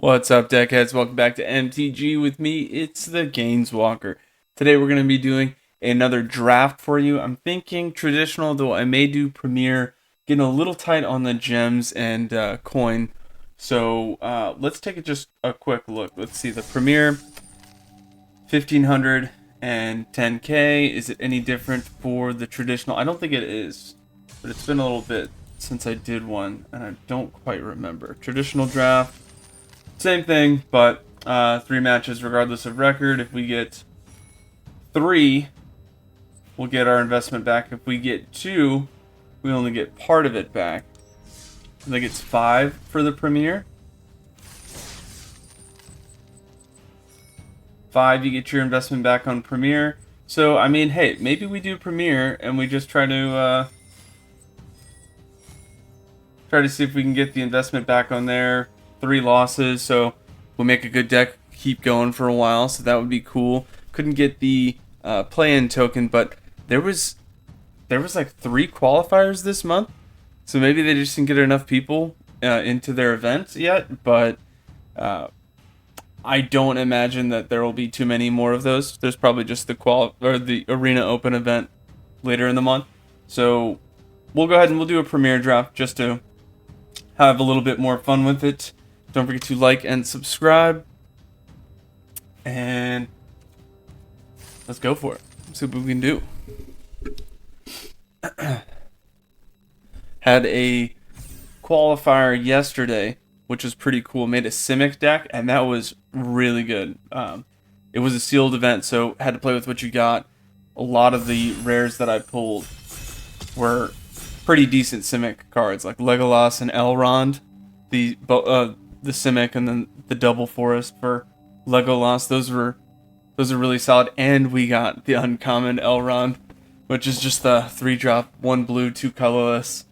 What's up, deckheads? Welcome back to MTG with me. It's the Gainswalker. Today we're going to be doing another draft for you. I'm thinking traditional, though I may do Premier. Getting a little tight on the gems and coin. So let's take just a quick look. Let's see the Premier 1500 and 10k. Is it any different for the traditional? I don't think it is, but it's been a little bit since I did one and I don't quite remember. Traditional draft. Same thing, but 3 matches regardless of record. If we get 3, we'll get our investment back. If we get 2, we only get part of it back. I think it's 5 for the Premier. 5, you get your investment back on Premier. So, I mean, hey, maybe we do Premier and we just try to see if we can get the investment back on there. 3 losses, so we'll make a good deck, keep going for a while, so that would be cool. Couldn't get the play-in token, but there was like 3 qualifiers this month, so maybe they just didn't get enough people into their event yet, but I don't imagine that there will be too many more of those. There's probably just the Arena Open event later in the month, so we'll go ahead and we'll do a Premier draft just to have a little bit more fun with it. Don't forget to like and subscribe. And let's go for it. Let's see what we can do. Had a qualifier yesterday, which was pretty cool. Made a Simic deck, and that was really good. It was a sealed event, so had to play with what you got. A lot of the rares that I pulled were pretty decent Simic cards, like Legolas and Elrond. The Simic and then the double forest for Legolas. Those are really solid. And we got the uncommon Elrond, which is just the 3-drop, 1 blue, 2 colorless.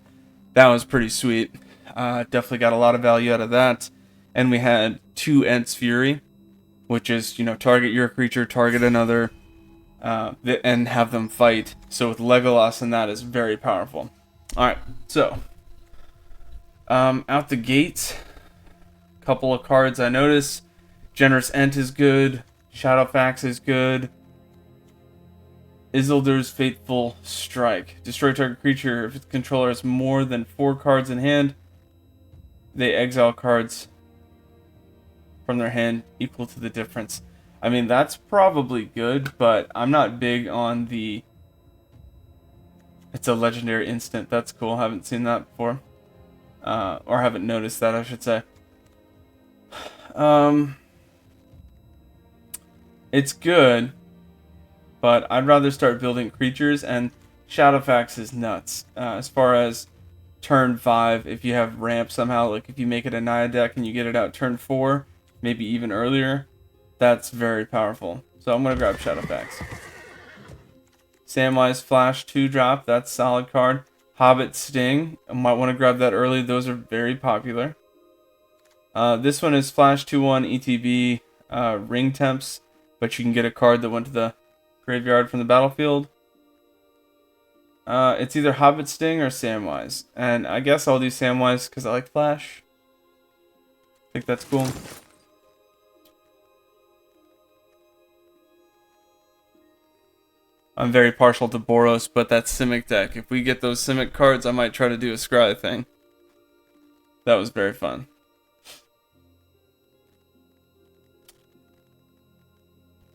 That was pretty sweet. Definitely got a lot of value out of that. And we had 2 Ent's Fury, which is, target your creature, target another, and have them fight. So with Legolas and that is very powerful. Alright, so out the gate, couple of cards I noticed. Generous Ent is good. Shadowfax is good. Isildur's Fateful Strike. Destroy target creature. If its controller has more than 4 cards in hand, they exile cards from their hand equal to the difference. I mean, that's probably good, but I'm not big on the... It's a legendary instant. That's cool. Haven't seen that before. Or haven't noticed that, I should say. It's good, but I'd rather start building creatures, and Shadowfax is nuts. As far as turn 5, if you have ramp somehow, like if you make it a Naya deck and you get it out turn 4, maybe even earlier, that's very powerful. So I'm going to grab Shadowfax. Samwise Flash 2-drop, that's a solid card. Hobbit Sting, I might want to grab that early. Those are very popular. This one is Flash 2/1 ETB Ring Temps, but you can get a card that went to the graveyard from the battlefield. It's either Hobbit Sting or Samwise, and I guess I'll do Samwise because I like Flash. I think that's cool. I'm very partial to Boros, but that's Simic deck. If we get those Simic cards, I might try to do a Scry thing. That was very fun.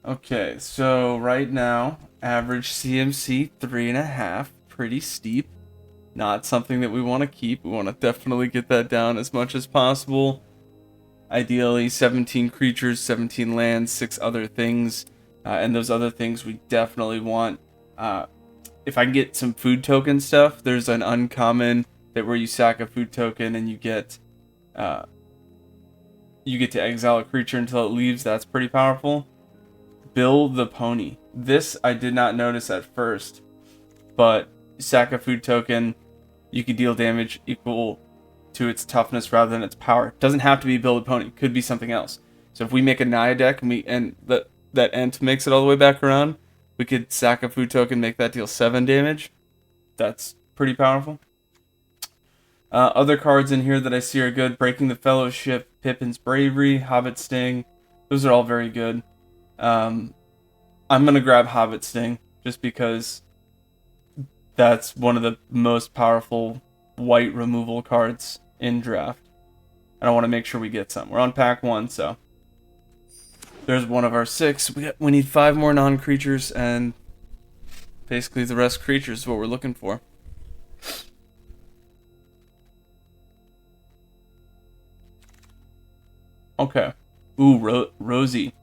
Okay, so right now, average CMC 3.5, pretty steep. Not something that we want to keep. We want to definitely get that down as much as possible. Ideally, 17 creatures, 17 lands, 6 other things. And those other things we definitely want. If I can get some food token stuff, there's an uncommon that where you sack a food token and you get to exile a creature until it leaves. That's pretty powerful. Bill the Pony. This I did not notice at first, but sack a food token, you can deal damage equal to its toughness rather than its power. It doesn't have to be Bill the Pony. It could be something else. So if we make a Naya deck and that Ent makes it all the way back around, we could sack a food token, make that deal 7 damage. That's pretty powerful. Other cards in here that I see are good: Breaking the Fellowship, Pippin's Bravery, Hobbit Sting. Those are all very good. I'm gonna grab Hobbit Sting just because that's one of the most powerful white removal cards in draft. And I want to make sure we get some. We're on pack 1, so there's one of our 6. We need 5 more non-creatures, and basically the rest creatures is what we're looking for. Okay. Ooh, Rosie.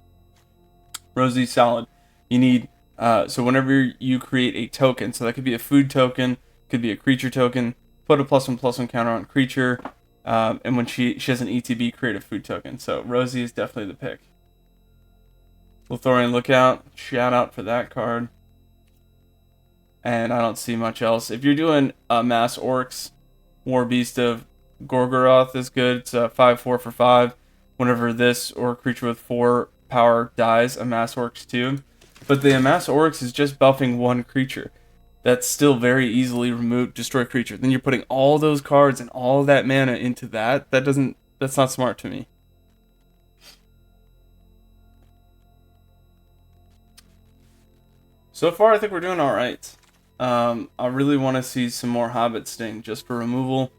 Rosie solid. You need, so whenever you create a token, so that could be a food token, could be a creature token, put a +1/+1 counter on creature, and when she has an ETB, create a food token. So Rosie is definitely the pick. Lothorian Lookout, shout out for that card. And I don't see much else. If you're doing Mass Orcs, War Beast of Gorgoroth is good. It's 5/4 for 5. Whenever this or creature with 4 power dies, Amass Orcs 2. But the Amass Orcs is just buffing 1 creature. That's still very easily removed, destroy creature. Then you're putting all those cards and all that mana into that. That's not smart to me. So far, I think we're doing alright. I really want to see some more Hobbit Sting just for removal.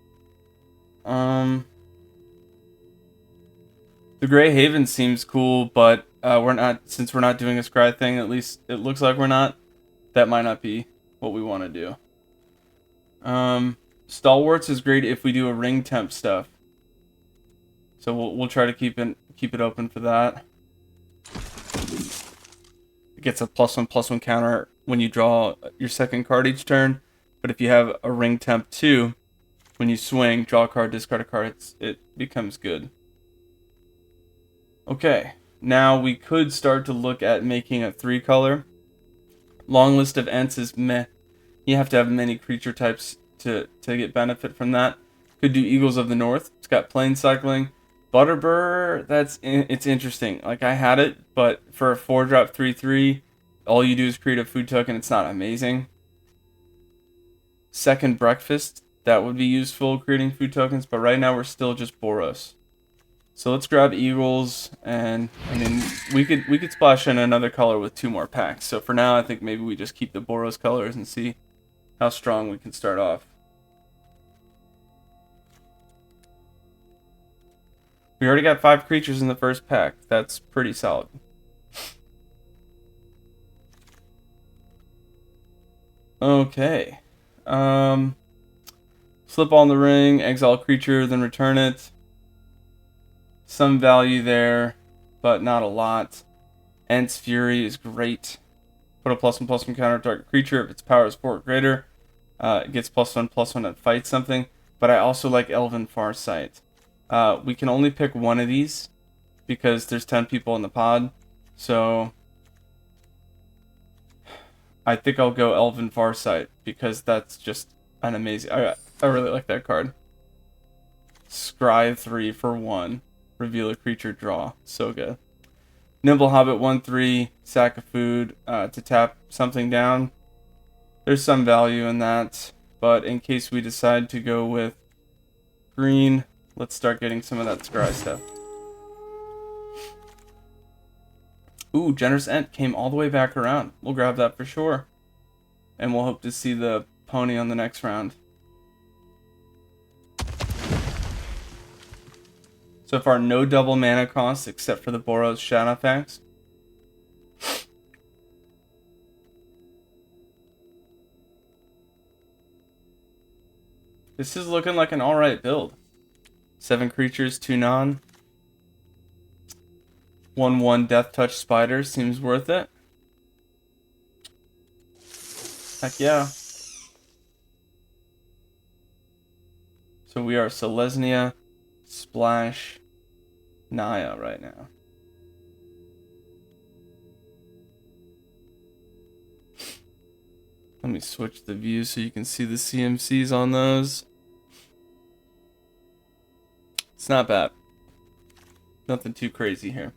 The Grey Haven seems cool, but since we're not doing a Scry thing, at least it looks like we're not. That might not be what we want to do. Stalwarts is great if we do a ring temp stuff. So we'll try to keep it open for that. It gets a +1/+1 counter when you draw your second card each turn. But if you have a ring temp 2, when you swing, draw a card, discard a card, it becomes good. Okay, now we could start to look at making a 3-color. Long list of Ents is meh. You have to have many creature types to get benefit from that. Could do Eagles of the North. It's got plane cycling. Butterbur, it's interesting. Like, I had it, but for a 4-drop 3/3, all you do is create a food token. It's not amazing. Second Breakfast, that would be useful creating food tokens, but right now we're still just Boros. So let's grab Eagles, and I mean we could splash in another color with 2 more packs. So for now, I think maybe we just keep the Boros colors and see how strong we can start off. We already got 5 creatures in the first pack. That's pretty solid. Okay. Slip on the ring, exile creature, then return it. Some value there, but not a lot. Ent's Fury is great. Put a +1/+1 counter target creature if its power is 4 or greater. It gets +1/+1 and fights something. But I also like Elven Farsight. We can only pick one of these because there's 10 people in the pod. So I think I'll go Elven Farsight because that's just an amazing... I really like that card. Scry 3 for 1. Reveal a creature, draw. So good. Nimble Hobbit 1/3, sack of food to tap something down. There's some value in that, but in case we decide to go with green, let's start getting some of that Scry stuff. Ooh, Generous Ent came all the way back around. We'll grab that for sure. And we'll hope to see the pony on the next round. So far, no double mana costs except for the Boros Shadowfax. This is looking like an alright build. 7 creatures, 2 non. 1/1 Death Touch Spider seems worth it. Heck yeah. So we are Selesnya, Splash, Naya right now. Let me switch the view so you can see the CMCs on those. It's not bad. Nothing too crazy here.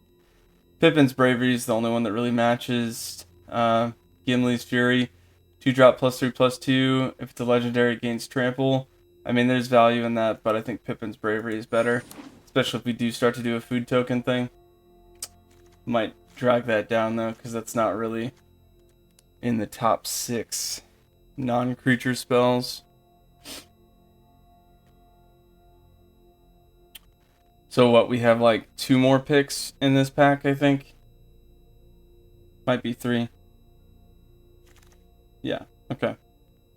Pippin's Bravery is the only one that really matches. Gimli's Fury, 2-drop +3/+2. If it's a legendary, it gains trample. I mean, there's value in that, but I think Pippin's Bravery is better. Especially if we do start to do a food token thing. Might drag that down, though, because that's not really in the top 6 non-creature spells. So what, we have like 2 more picks in this pack, I think? Might be 3. Yeah, okay.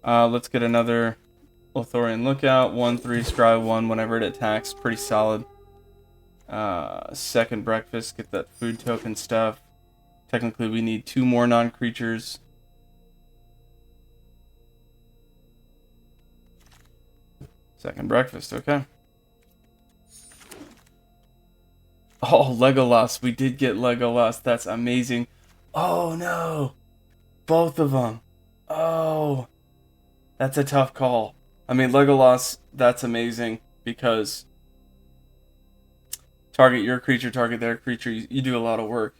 Let's get another Lothorian Lookout. 1/3, Scry 1 whenever it attacks. Pretty solid. Second Breakfast, get that food token stuff. Technically, we need 2 more non-creatures. Second Breakfast, okay. Oh, Legolas. We did get Legolas. That's amazing. Oh, no. Both of them. Oh. That's a tough call. I mean, Legolas, that's amazing because target your creature, target their creature. You do a lot of work.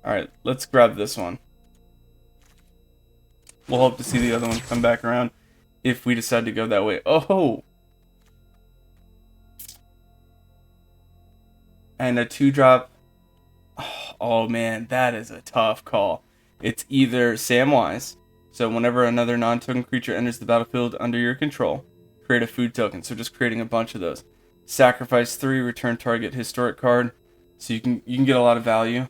Alright, let's grab this one. We'll hope to see the other one come back around if we decide to go that way. Oh! And a 2-drop. Oh man, that is a tough call. It's either Samwise, so whenever another non-token creature enters the battlefield under your control, create a food token. So just creating a bunch of those. Sacrifice 3, return target historic card, so you can get a lot of value.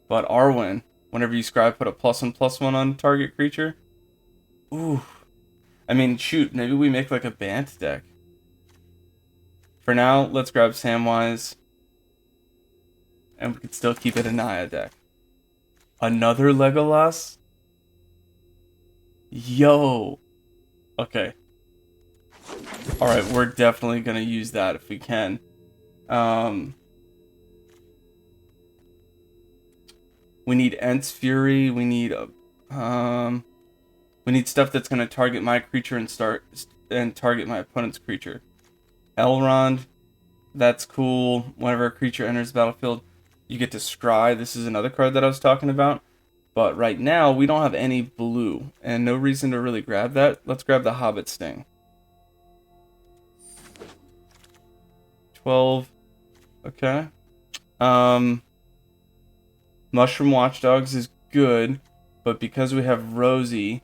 But Arwen, whenever you scry, put a +1/+1 on target creature. Ooh, I mean, shoot, maybe we make like a Bant deck. For now, let's grab Samwise, and we can still keep it a Naya deck. Another Legolas? Yo! Okay. Alright, we're definitely gonna use that if we can. We need Ent's Fury, we need stuff that's gonna target my creature and target my opponent's creature. Elrond, that's cool. Whenever a creature enters the battlefield, you get to scry. This is another card that I was talking about. But right now, we don't have any blue, and no reason to really grab that. Let's grab the Hobbit Sting. 12. Okay. Mushroom Watchdogs is good, but because we have Rosie,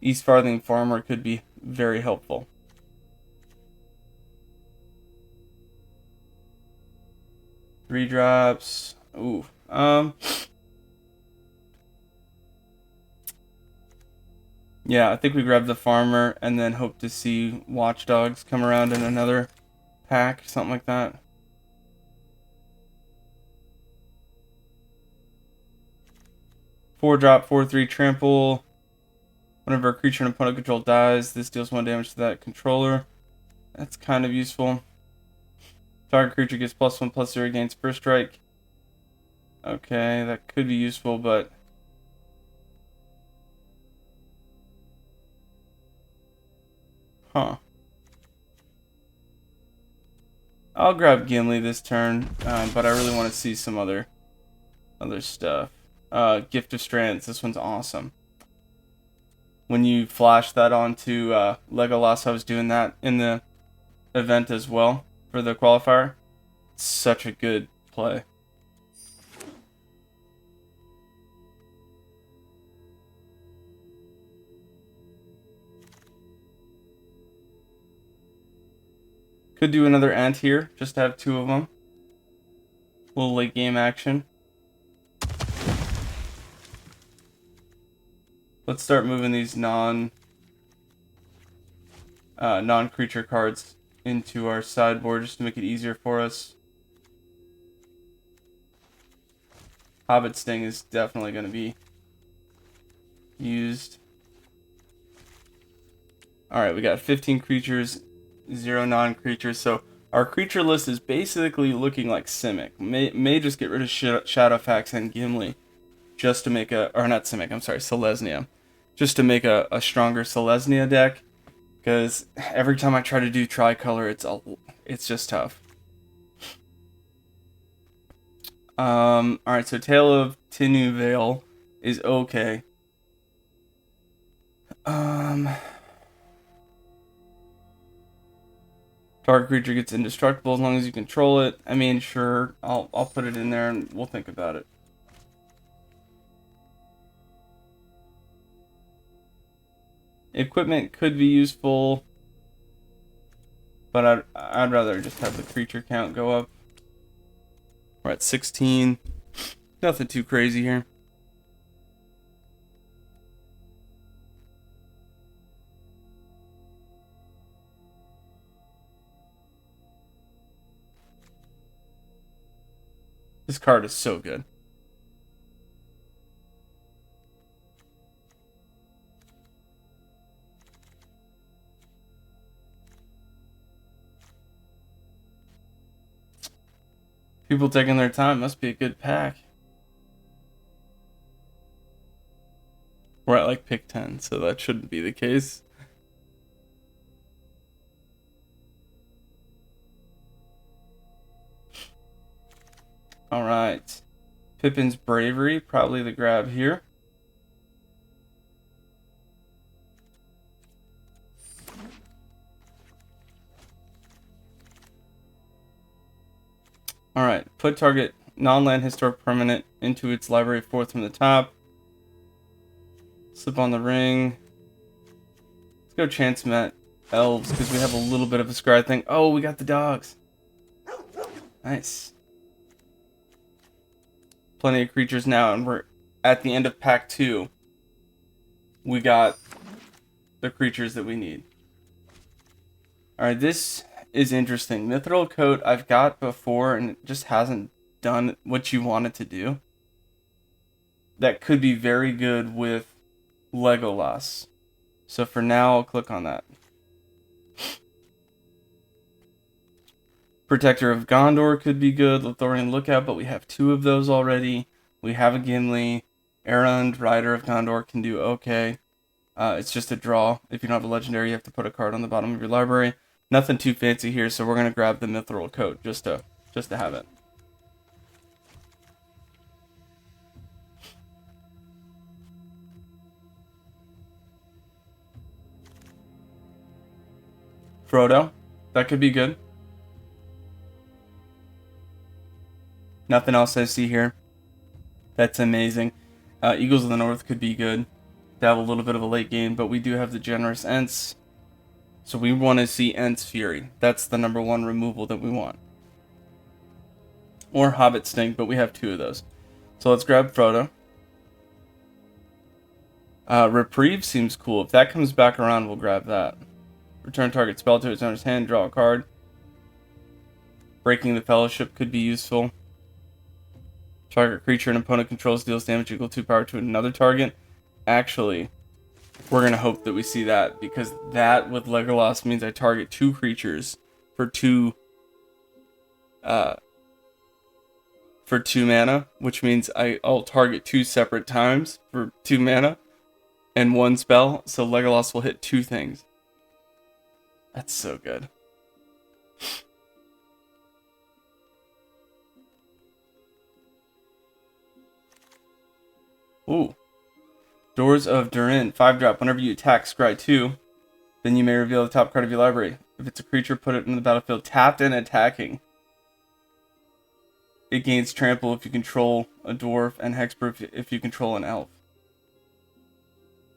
East Farthing Farmer could be very helpful. Three drops. Ooh. Yeah, I think we grab the farmer and then hope to see Watchdogs come around in another pack, something like that. Four drop, 4/3 trample. Whenever a creature and opponent control dies, this deals 1 damage to that controller. That's kind of useful. Target creature gets +1/+0 against first strike. Okay, that could be useful, but huh. I'll grab Gimli this turn, but I really want to see some other stuff. Gift of Strands. This one's awesome. When you flash that onto Legolas, I was doing that in the event as well for the qualifier. It's such a good play. Could do another Ant here, just to have 2 of them. A little late game action. Let's start moving these non-creature cards into our sideboard just to make it easier for us. Hobbit Sting is definitely going to be used. Alright, we got 15 creatures, 0 non-creatures, so our creature list is basically looking like Simic. May just get rid of Shadowfax and Gimli just to make or not Simic, I'm sorry, Selesnya. Just to make a stronger Selesnya deck, because every time I try to do tricolor, it's just tough. Alright, so Tale of Tinu Vale is okay. Target creature gets indestructible as long as you control it. I mean, sure, I'll put it in there and we'll think about it. Equipment could be useful, but I'd rather just have the creature count go up. We're at 16. Nothing too crazy here. This card is so good. People taking their time. Must be a good pack. We're at like pick 10, so that shouldn't be the case. Alright. Pippin's Bravery, probably the grab here. Alright, put target non-land historic permanent into its library 4th from the top. Slip on the ring. Let's go Chance Met Elves, because we have a little bit of a Scry thing. Oh, we got the dogs. Nice. Plenty of creatures now, and we're at the end of pack 2. We got the creatures that we need. Alright, this is interesting. Mithril Coat I've got before, and it just hasn't done what you want it to do. That could be very good with Legolas. So for now, I'll click on that. Protector of Gondor could be good. Lothorian Lookout, but we have 2 of those already. We have a Gimli. Erund, Rider of Gondor can do okay. It's just a draw. If you don't have a legendary, you have to put a card on the bottom of your library. Nothing too fancy here, so we're gonna grab the Mithril Coat just to have it. Frodo, that could be good. Nothing else I see here. That's amazing. Eagles of the North could be good to have a little bit of a late game, but we do have the Generous Ents. So we want to see Ents Fury. That's the #1 removal that we want. Or Hobbit Stink, but we have 2 of those. So let's grab Frodo. Reprieve seems cool. If that comes back around, we'll grab that. Return target spell to its owner's hand, draw a card. Breaking the Fellowship could be useful. Target creature an opponent controls deals damage equal to power to another target. Actually, we're going to hope that we see that, because that with Legolas means I target 2 creatures for 2 mana, which means I'll target 2 separate times for 2 mana and 1 spell, so Legolas will hit 2 things. That's so good. Ooh. Doors of Durin, 5-drop. Whenever you attack Scry 2, then you may reveal the top card of your library. If it's a creature, put it in the battlefield tapped and attacking. It gains trample if you control a dwarf, and hexproof if you control an elf.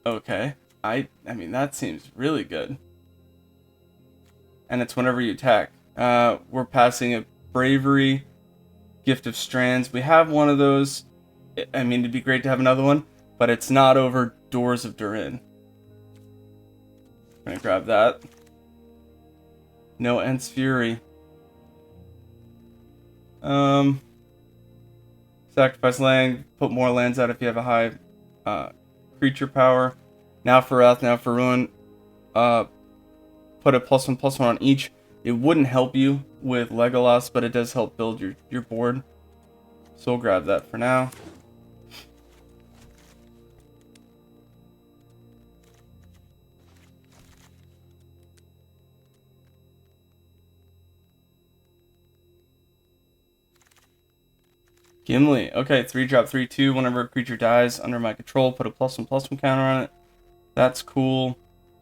Okay. I mean, that seems really good. And it's whenever you attack. We're passing a Bravery, Gift of Strands. We have one of those. I mean, it'd be great to have another one, but it's not over Doors of Durin. I'm gonna grab that. No Ents Fury. Sacrifice land, put more lands out if you have a high creature power. Now for Wrath, now for Ruin. Put a +1/+1 on each. It wouldn't help you with Legolas, but it does help build your board. So we'll grab that for now. Gimli. Okay, 3-drop, 3/2. Whenever a creature dies under my control, put a +1/+1 counter on it. That's cool.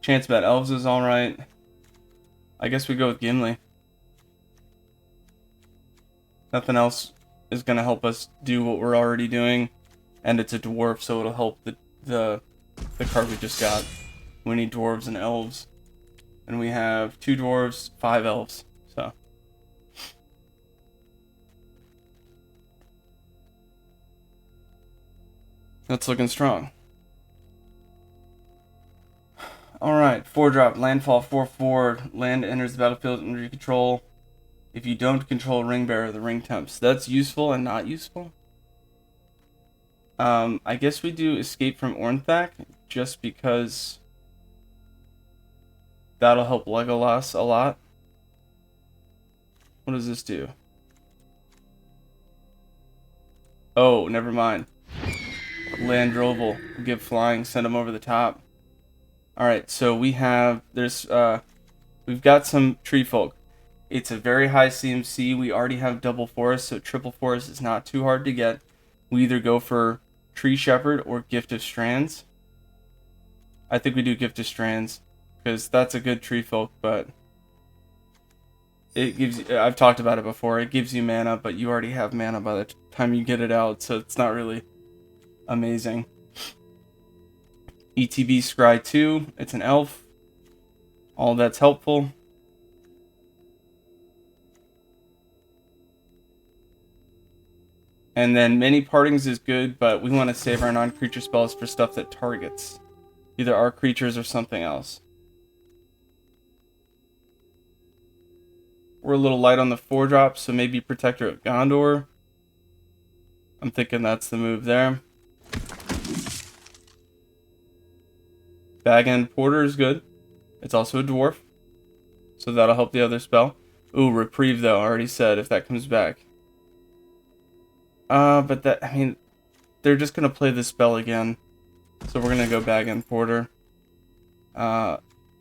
Chance Bet Elves is alright. I guess we go with Gimli. Nothing else is going to help us do what we're already doing. And it's a dwarf, so it'll help the card we just got. We need dwarves and elves. And we have 2 dwarves, 5 elves. So that's looking strong. Alright, 4-drop, landfall 4/4. Land enters the battlefield under your control. If you don't control Ring Bearer, the ring temps. That's useful and not useful. I guess we do Escape from Ornthak, just because that'll help Legolas a lot. What does this do? Oh, never mind. Landroval. Give flying, send him over the top. Alright, so we have, we've got some tree folk. It's a very high CMC. We already have double forest, so triple forest is not too hard to get. We either go for Tree Shepherd or Gift of Strands. I think we do Gift of Strands, because that's a good tree folk, but it gives you, I've talked about it before, it gives you mana, but you already have mana by the time you get it out, so it's not really amazing. ETB Scry 2, it's an elf. All that's helpful. And then Many Partings is good, but we want to save our non-creature spells for stuff that targets either our creatures or something else. We're a little light on the 4-drop, so maybe Protector of Gondor. I'm thinking that's the move there. Bag End Porter is good. It's also a dwarf, so that'll help the other spell. Ooh, Reprieve though, I already said if that comes back. But that, I mean, they're just gonna play this spell again, so we're gonna go Bag End Porter.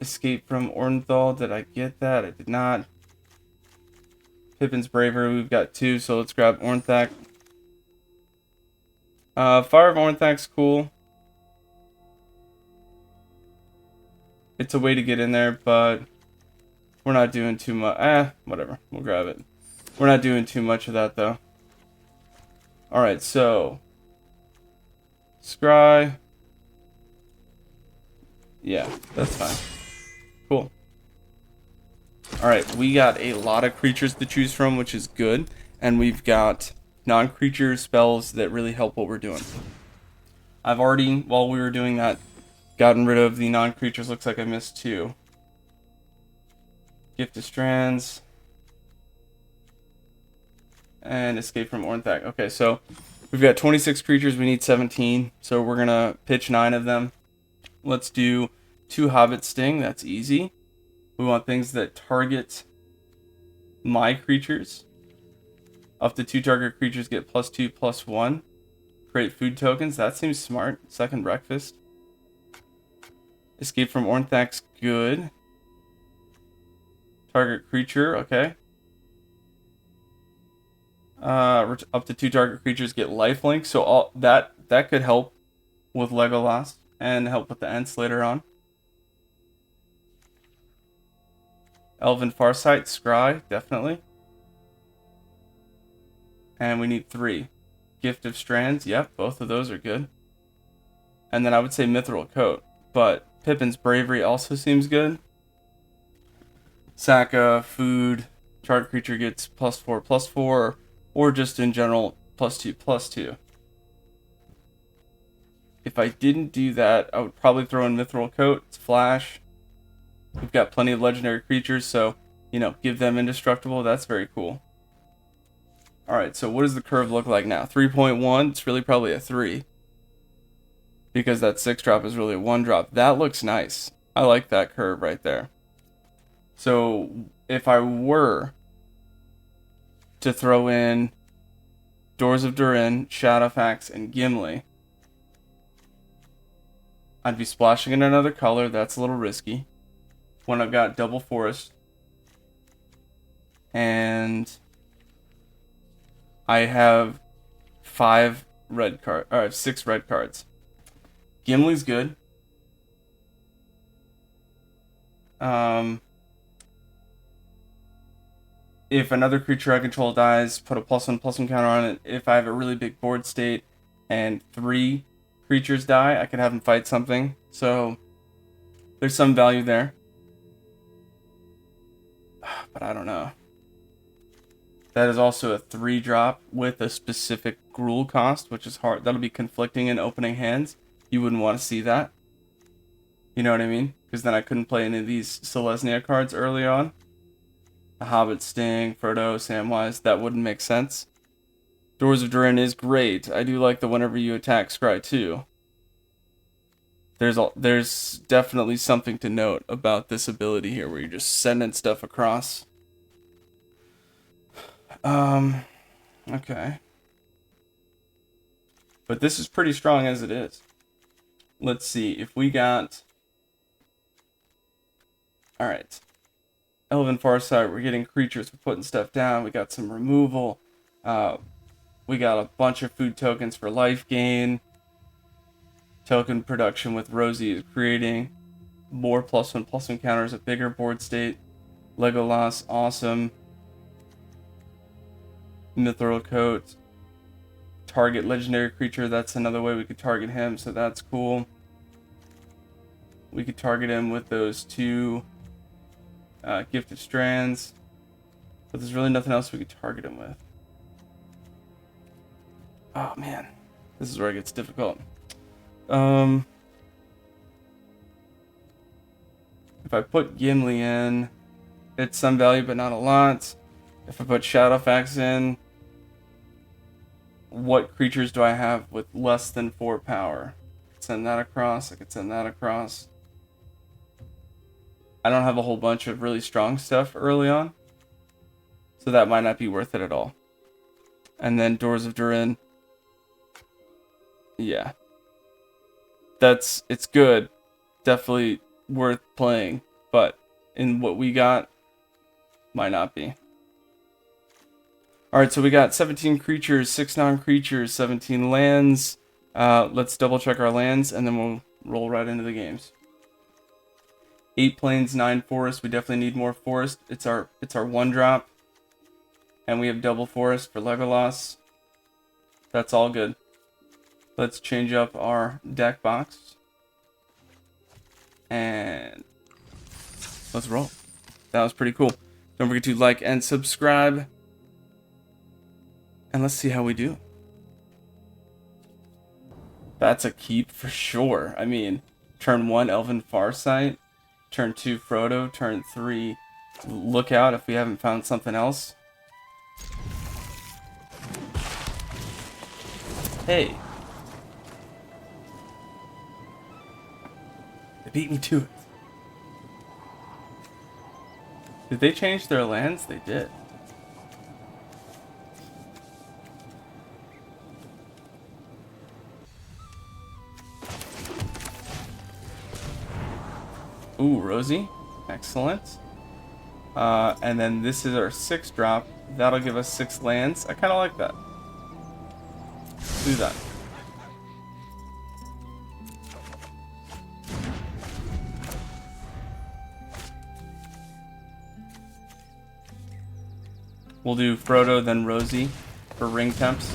Escape from Ornthal, did I get that? I did not. Pippin's Bravery, we've got 2, so let's grab Ornthak. Fire of Ornthak's cool. It's a way to get in there, but we're not doing too much. Whatever. We'll grab it. We're not doing too much of that, though. Alright, so Scry. Yeah, that's fine. Cool. Alright, we got a lot of creatures to choose from, which is good. And we've got non-creature spells that really help what we're doing. I've already, while we were doing that, gotten rid of the non-creatures. Looks like I missed 2. Gift of Strands. And Escape from Ornthak. Okay, so we've got 26 creatures. We need 17. So we're going to pitch 9 of them. Let's do 2 Hobbit Sting. That's easy. We want things that target my creatures. Up to 2 target creatures get +2/+1. Create food tokens. That seems smart. Second breakfast. Escape from Ornthak's good. Target creature, okay. Up to 2 target creatures get lifelink, so all that could help with Legolas and help with the Ents later on. Elven Farsight, Scry, definitely. And we need 3. Gift of Strands, yep, both of those are good. And then I would say Mithril Coat, but Pippin's Bravery also seems good. Saka, food, target creature gets +4/+4, or just in general +2/+2. If I didn't do that, I would probably throw in Mithril Coat. It's flash. We've got plenty of legendary creatures, so, you know, give them indestructible. That's very cool. Alright, so what does the curve look like now? 3.1, it's really probably a 3. Because that 6-drop is really a 1-drop. That looks nice. I like that curve right there. So if I were to throw in Doors of Durin, Shadowfax, and Gimli, I'd be splashing in another color. That's a little risky. When I've got double forest. And I have 6 red cards. Gimli's good. If another creature I control dies, put a +1/+1 counter on it. If I have a really big board state and 3 creatures die, I can have them fight something. So there's some value there. But I don't know. That is also a 3-drop with a specific Gruul cost, which is hard. That'll be conflicting in opening hands. You wouldn't want to see that. You know what I mean? Because then I couldn't play any of these Selesnya cards early on. A Hobbit Sting, Frodo, Samwise, that wouldn't make sense. Doors of Durin is great. I do like the whenever you attack Scry too. There's definitely something to note about this ability here where you're just sending stuff across. Okay. But this is pretty strong as it is. Let's see if we got... Alright. Elven Farsight, we're getting creatures, we're putting stuff down, we got some removal. We got a bunch of food tokens for life gain. Token production with Rosie is creating more +1/+1 counters, a bigger board state. Legolas, awesome. Mithril Coat. Target legendary creature, that's another way we could target him, so that's cool. We could target him with those 2 Gifted Strands. But there's really nothing else we could target him with. Oh man, this is where it gets difficult. If I put Gimli in, it's some value but not a lot. If I put Shadowfax in, what creatures do I have with less than 4 power? I could send that across, I could send that across. I don't have a whole bunch of really strong stuff early on, so that might not be worth it at all. And then Doors of Durin. Yeah. It's good. Definitely worth playing, but in what we got, might not be. Alright, so we got 17 creatures, 6 non-creatures, 17 lands. Let's double check our lands, and then we'll roll right into the games. 8 plains, 9 forests. We definitely need more forest. It's our 1-drop. And we have double forest for Legolas. That's all good. Let's change up our deck box. And let's roll. That was pretty cool. Don't forget to like and subscribe. And let's see how we do. That's a keep for sure. I mean, turn 1, Elven Farsight. Turn 2, Frodo. Turn 3, Lookout if we haven't found something else. Hey. They beat me to it. Did they change their lands? They did. Ooh, Rosie. Excellent. And then this is our 6-drop. That'll give us 6 lands. I kind of like that. Let's do that. We'll do Frodo, then Rosie for ring temps.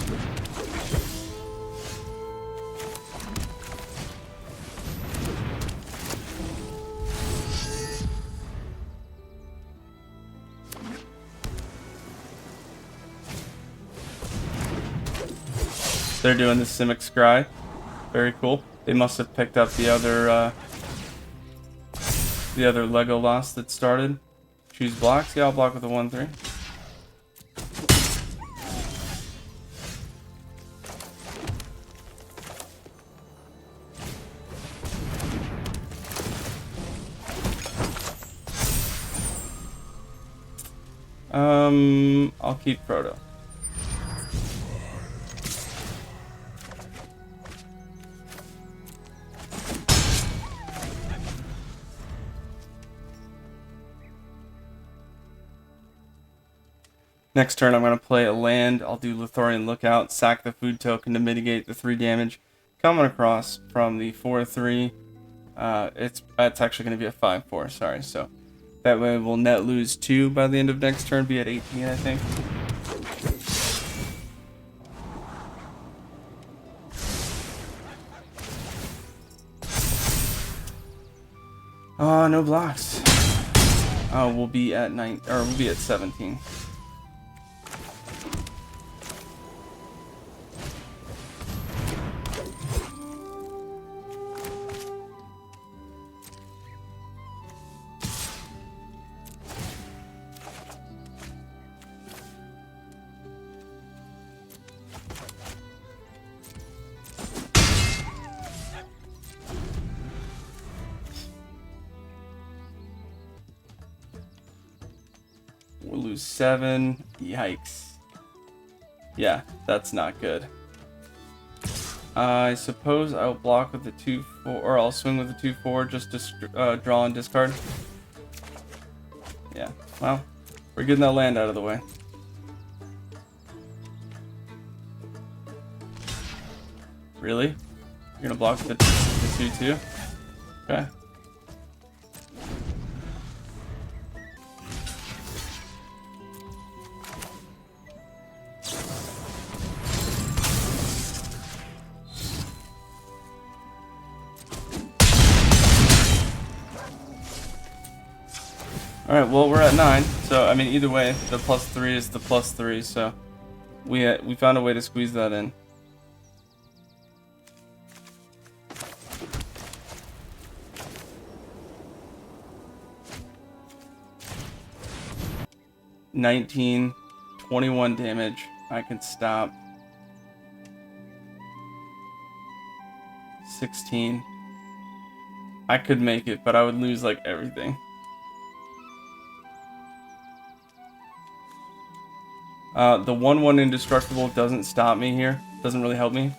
They're doing the Simic Scry. Very cool. They must have picked up the other Legolas that started. Choose blocks. Yeah, I'll block with a 1/3. I'll keep Frodo. Next turn, I'm going to play a land. I'll do Lotharian Lookout, sack the food token to mitigate the 3 damage coming across from the 4/3. It's actually going to be a 5-4. Sorry. So that way we'll net lose 2 by the end of next turn. Be at 18, I think. No blocks. Oh, we'll be at 9, or we'll be at 17. We'll lose 7. Yikes. Yeah, that's not good. I suppose I'll block with the 2-4, or I'll swing with the 2-4 just to draw and discard. Yeah, well, we're getting that land out of the way. Really? You're gonna block with the 2-2? Okay. Alright, well, we're at 9, so, I mean, either way, the +3 is the +3, so we found a way to squeeze that in. $19, 21 damage. I can stop. 16. I could make it, but I would lose, like, everything. The 1/1 indestructible doesn't stop me here. Doesn't really help me.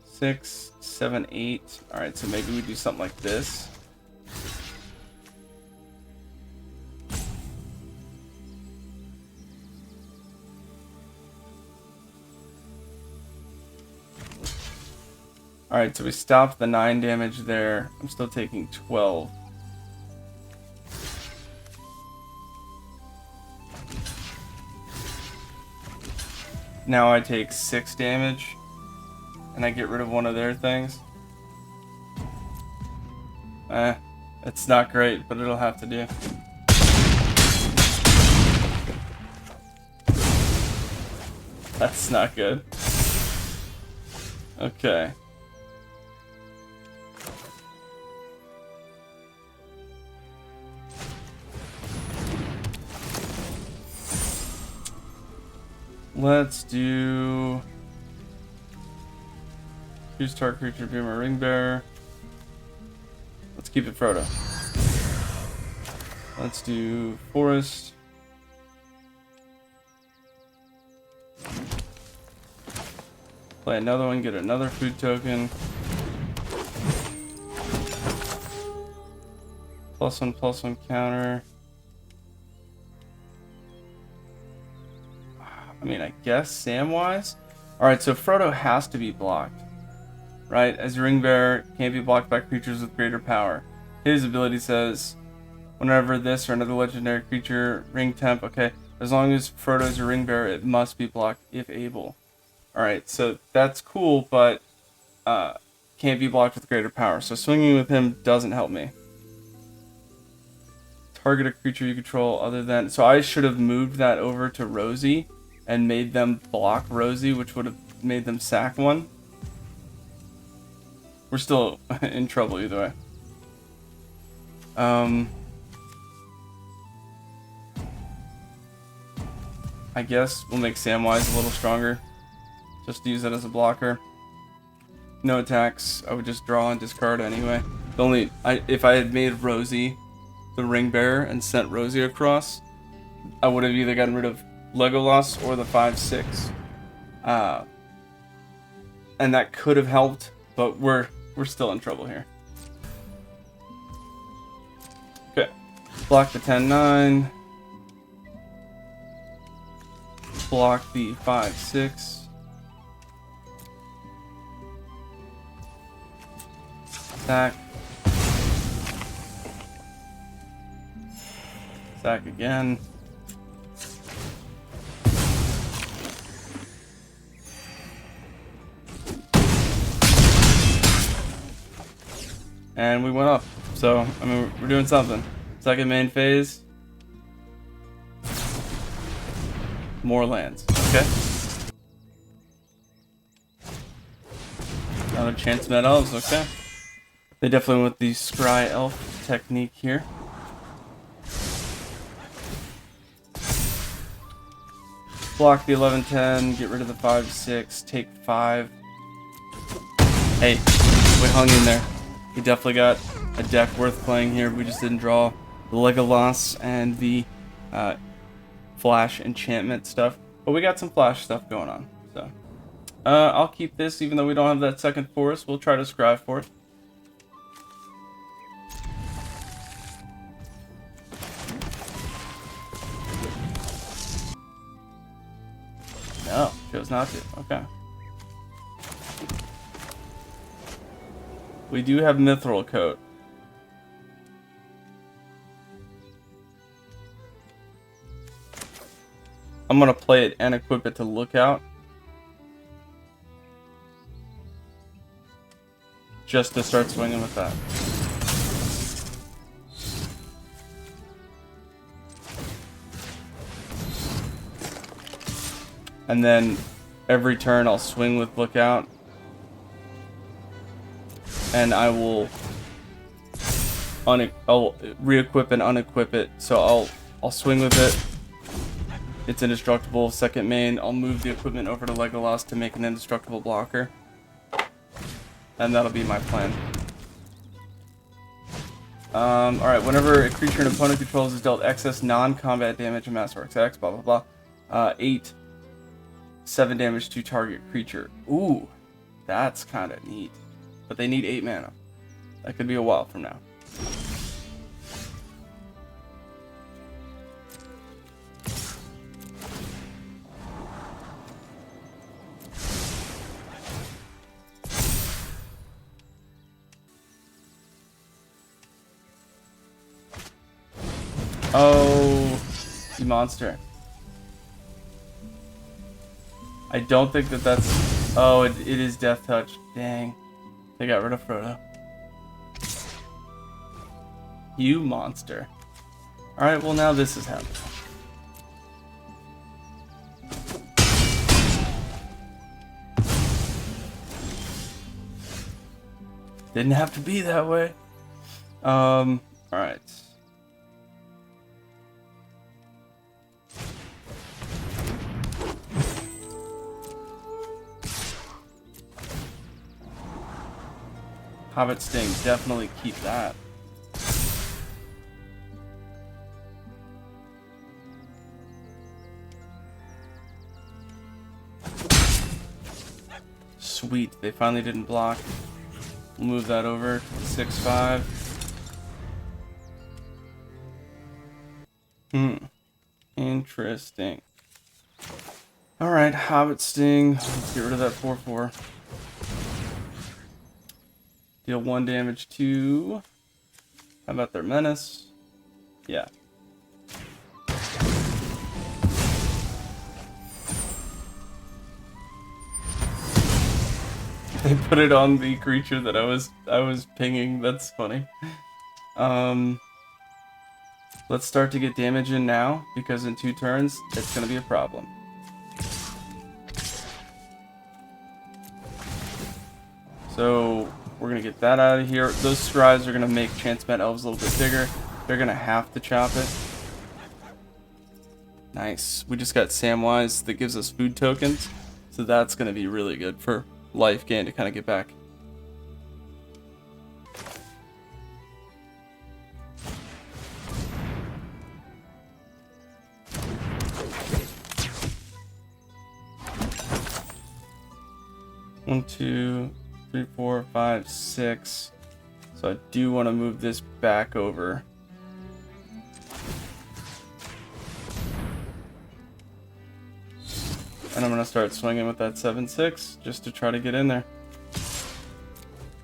Six, 7, 8. Alright, so maybe we do something like this. Alright, so we stopped the 9 damage there. I'm still taking 12. Now I take 6 damage, and I get rid of one of their things. It's not great, but it'll have to do. That's not good. Okay. Let's do... Choose target creature to be my ring bearer. Let's keep it Frodo. Let's do forest. Play another one, get another food token. +1/+1 counter. I mean, I guess Samwise? Alright, so Frodo has to be blocked. Right? As a ring bearer, can't be blocked by creatures with greater power. His ability says, whenever this or another legendary creature, ring temp, okay. As long as Frodo's a ring bearer, it must be blocked if able. Alright, so that's cool, but can't be blocked with greater power. So swinging with him doesn't help me. Target a creature you control other than... So I should have moved that over to Rosie and made them block Rosie, which would have made them sack one. We're still in trouble either way. I guess we'll make Samwise a little stronger. Just to use it as a blocker. No attacks. I would just draw and discard anyway. If I had made Rosie the ring bearer and sent Rosie across, I would have either gotten rid of Legolas or the 5/6. And that could have helped, but we're still in trouble here. Okay. Block the 10/9. Block the 5/6. Stack. Stack again. And we went up. So, I mean, we're doing something. Second main phase. More lands. Okay. Another chance met elves. Okay. They definitely went the Scry elf technique here. Block the 11-10, get rid of the 5-6, take 5. Hey, we hung in there. We definitely got a deck worth playing here. We just didn't draw the Legolas and the flash enchantment stuff. But we got some flash stuff going on. So I'll keep this even though we don't have that second forest. We'll try to scry for it. No, chose not to. Okay. We do have Mithril Coat. I'm gonna play it and equip it to Lookout. Just to start swinging with that. And then every turn I'll swing with Lookout. And I will I'll re-equip and unequip it. So I'll swing with it. It's indestructible. Second main, I'll move the equipment over to Legolas to make an indestructible blocker. And that'll be my plan. Alright, whenever a creature an opponent controls is dealt excess non-combat damage and Masterworks X, blah blah blah. 7 damage to target creature. Ooh, that's kind of neat. But they need 8 mana. That could be a while from now. Oh, you monster. I don't think that's... Oh, it is Death Touch. Dang. They got rid of Frodo. You monster. Alright, well now this is happening. Didn't have to be that way. Alright. Hobbit Sting, definitely keep that. Sweet, they finally didn't block. We'll move that over to 6-5. Interesting. Alright, Hobbit Sting. Let's get rid of that 4-4. Deal 1 damage to... How about their menace? Yeah. They put it on the creature that I was pinging. That's funny. Let's start to get damage in now, because in 2 turns, it's going to be a problem. So... We're going to get that out of here. Those Scries are going to make Chance Met Elves a little bit bigger. They're going to have to chop it. Nice. We just got Samwise that gives us food tokens. So that's going to be really good for life gain to kind of get back. One, 2, 3, 4, 5, 6. So I do want to move this back over. And I'm going to start swinging with that 7-6 just to try to get in there.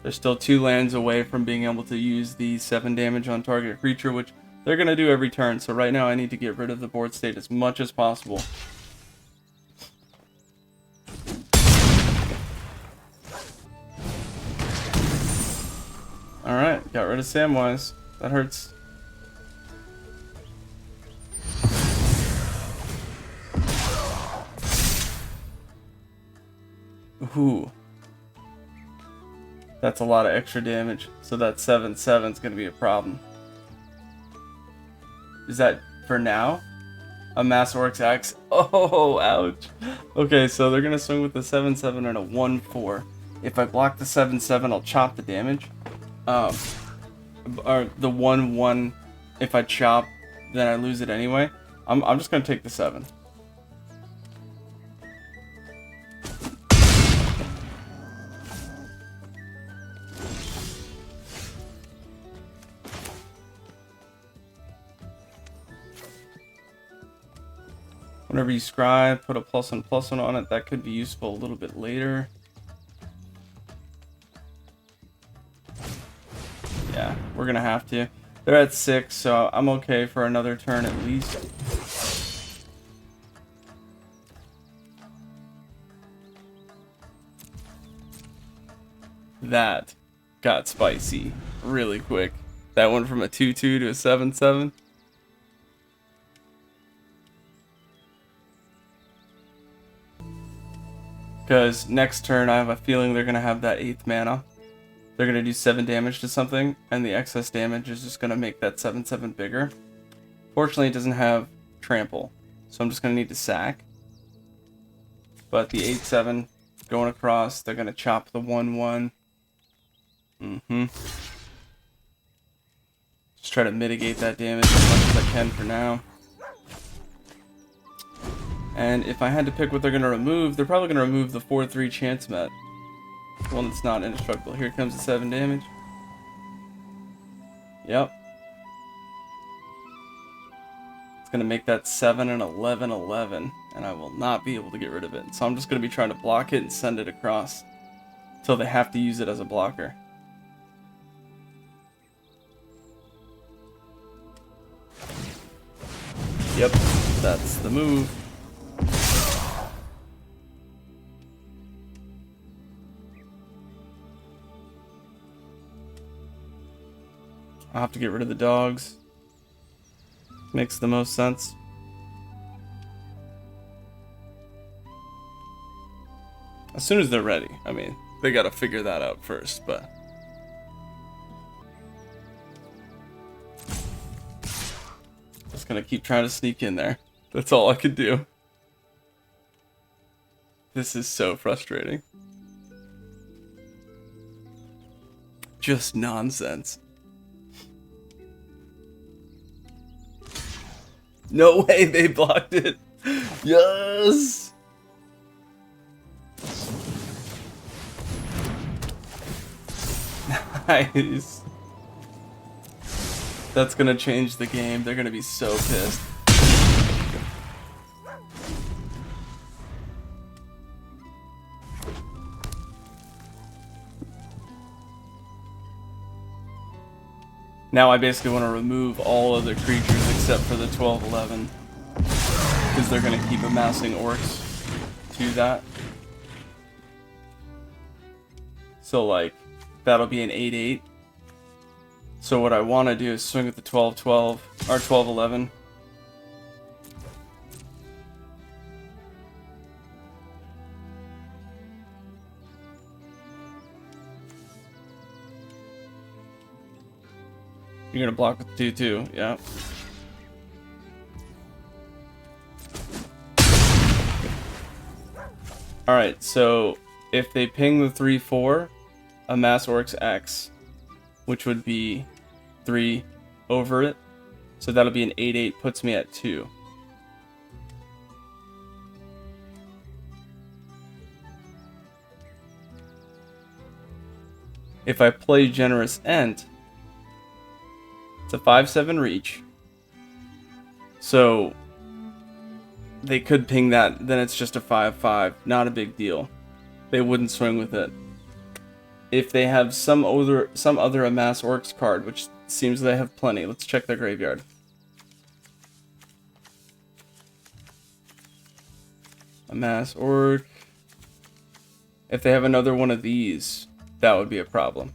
They're still 2 lands away from being able to use the 7 damage on target creature, which they're going to do every turn. So right now I need to get rid of the board state as much as possible. Alright, got rid of Samwise. That hurts. Ooh. That's a lot of extra damage. So that 7/7 is going to be a problem. Is that for now? A Mass Orcs Axe? Oh, ouch. Okay, so they're going to swing with the 7/7 and a 1/4. If I block the 7/7, I'll chop the damage. Or the 1/1, if I chop, then I lose it anyway. I'm just going to take the 7. Whenever you scry, put a +1/+1 on it. That could be useful a little bit later. Yeah, we're gonna have to. They're at 6, so I'm okay for another turn at least. That got spicy really quick. That went from a 2/2 to a 7/7. Because next turn I have a feeling they're going to have that 8th mana. They're going to do 7 damage to something, and the excess damage is just going to make that 7/7 bigger. Fortunately, it doesn't have trample, so I'm just going to need to sack. But the 8/7 going across, they're going to chop the 1/1. Just try to mitigate that damage as much as I can for now. And if I had to pick what they're going to remove, they're probably going to remove the 4/3 chance met. One that's not indestructible. Here comes the 7 damage. Yep. It's going to make that 7 and 11/11, and I will not be able to get rid of it. So I'm just going to be trying to block it and send it across until they have to use it as a blocker. Yep, that's the move. I'll have to get rid of the dogs. Makes the most sense. As soon as they're ready. I mean, they gotta figure that out first, but... Just gonna keep trying to sneak in there. That's all I could do. This is so frustrating. Just nonsense. No way they blocked it. Yes. Nice. That's gonna change the game. They're gonna be so pissed. Now I basically want to remove all other creatures except for the 12/11, because they're going to keep amassing orcs to that. So like, that'll be an 8/8. So what I want to do is swing with the 12/12, or 12/11. You're gonna block with 2/2, yeah. Alright, so if they ping the 3/4, a Mass Orcs X, which would be 3 over it. So that'll be an 8/8, puts me at 2. If I play Generous Ent, it's a 5/7 reach. So they could ping that, then it's just a 5/5. Not a big deal. They wouldn't swing with it. if they have some other Amass Orcs card, which seems they have plenty. Let's check their graveyard. Amass Orc. If they have another one of these, that would be a problem.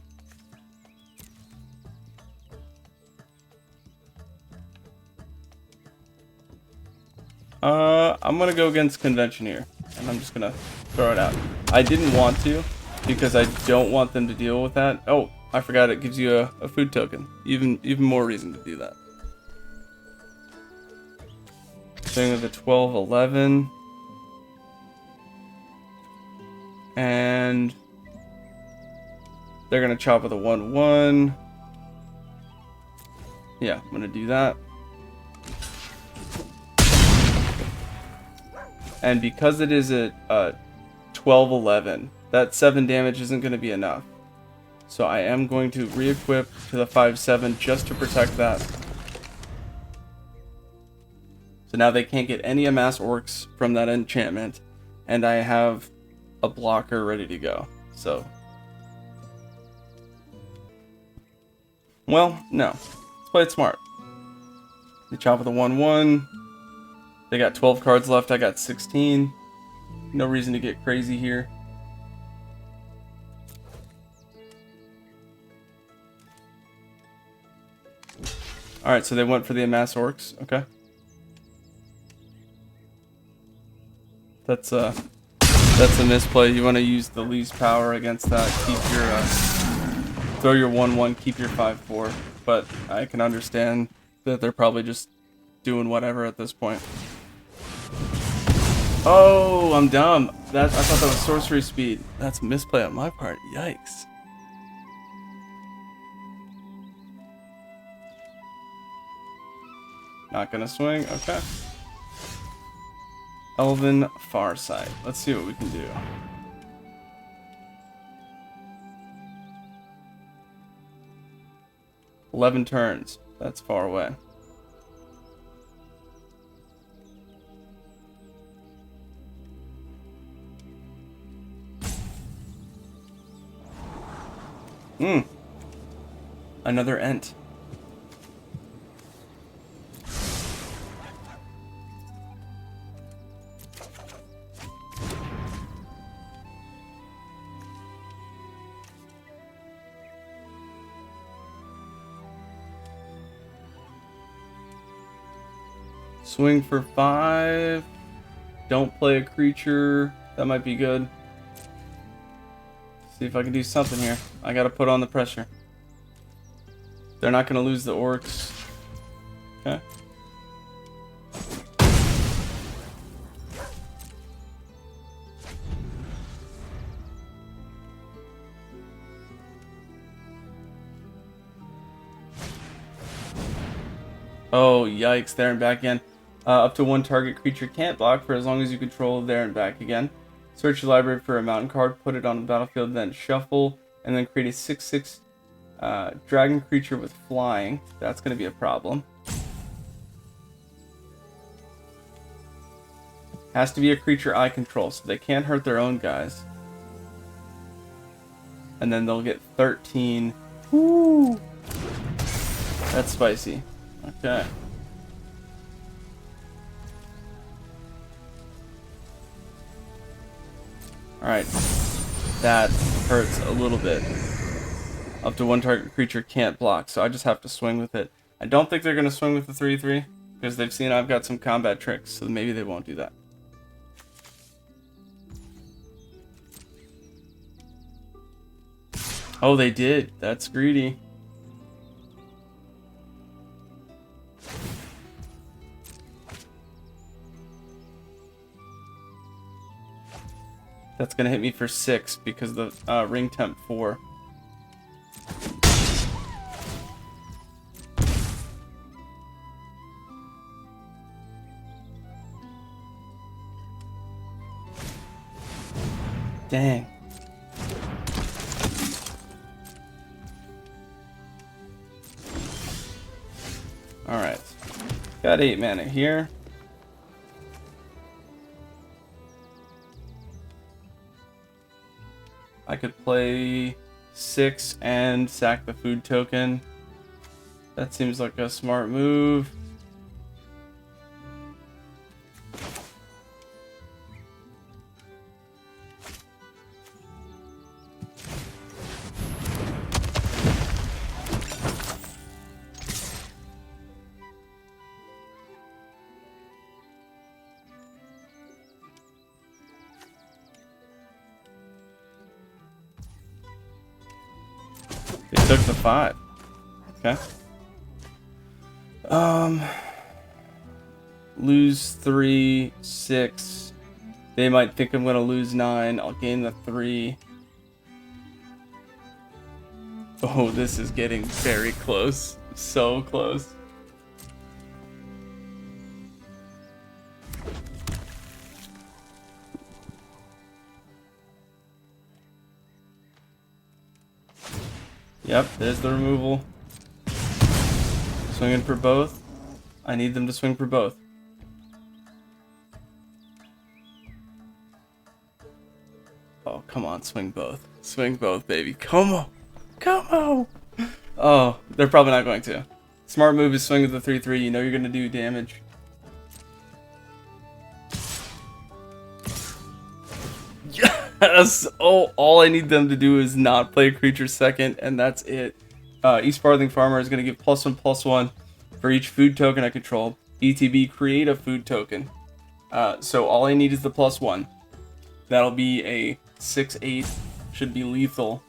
I'm gonna go against convention here, and I'm just gonna throw it out. I didn't want to, because I don't want them to deal with that. Oh, I forgot it gives you a food token. Even more reason to do that. Swing with the 12-11. And they're gonna chop with a 1-1. Yeah, I'm gonna do that. And because it is a 12-11, that 7 damage isn't going to be enough. So I am going to re-equip to the 5-7 just to protect that. So now they can't get any Amass Orcs from that enchantment. And I have a blocker ready to go. So, well, no. Let's play it smart. They chop with a 1-1. They got 12 cards left, I got 16. No reason to get crazy here. Alright, so they went for the Amass Orcs, okay. That's a misplay. You want to use the least power against that. Keep your throw your 1-1, keep your 5-4. But I can understand that they're probably just doing whatever at this point. Oh, I'm dumb. I thought that was sorcery speed. That's a misplay on my part. Yikes. Not gonna swing. Okay. Elven Farsight. Let's see what we can do. $11 turns. That's far away. Another Ent. Swing for 5. Don't play a creature. That might be good. See if I can do something here. I gotta put on the pressure. They're not gonna lose the orcs. Okay. Oh, yikes. There and back again. Up to 1 target creature can't block for as long as you control there and back again. Search your library for a mountain card, put it on the battlefield, then shuffle, and then create a 6/6 dragon creature with flying. That's going to be a problem. Has to be a creature I control, so they can't hurt their own guys. And then they'll get 13. Woo! That's spicy. Okay. Alright. That hurts a little bit. Up to 1 target creature can't block, so I just have to swing with it. I don't think they're going to swing with the 3/3, because they've seen I've got some combat tricks, so maybe they won't do that. Oh, they did. That's greedy. That's going to hit me for 6 because the ring temp 4. Dang. Alright. Got 8 mana here. I could play 6 and sack the food token. That seems like a smart move. They took the 5. Okay. Lose 3, 6. They might think I'm gonna lose 9. I'll gain the 3. Oh, this is getting very close. So close. Yep, there's the removal. Swinging for both. I need them to swing for both. Oh, come on, swing both. Swing both, baby. Come on. Come on. Oh, they're probably not going to. Smart move is swing with the 3-3. You know you're going to do damage. Yes! Oh, all I need them to do is not play a creature second, and that's it. East Farthing Farmer is going to give +1/+1 for each food token I control. ETB, create a food token. So all I need is the +1. That'll be a 6/8. Should be lethal.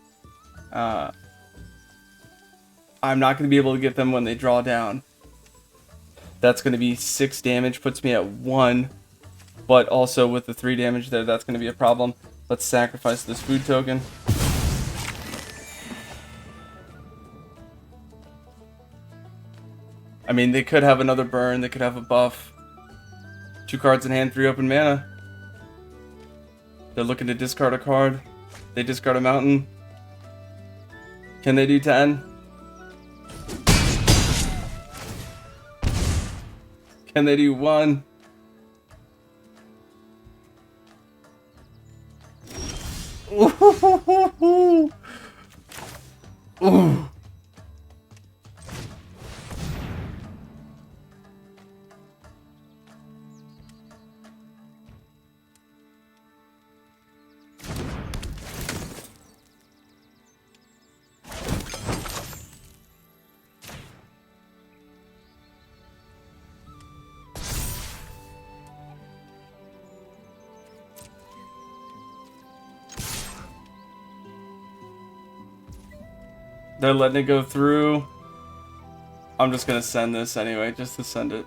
I'm not going to be able to get them when they draw down. That's going to be 6 damage, puts me at 1. But also with the 3 damage there, that's going to be a problem. Let's sacrifice this food token. I mean, they could have another burn, they could have a buff. 2 cards in hand, 3 open mana. They're looking to discard a card. They discard a mountain. Can they do 10? Can they do 1? Ooh. Ooh. They're letting it go through. I'm just gonna send this anyway, just to send it.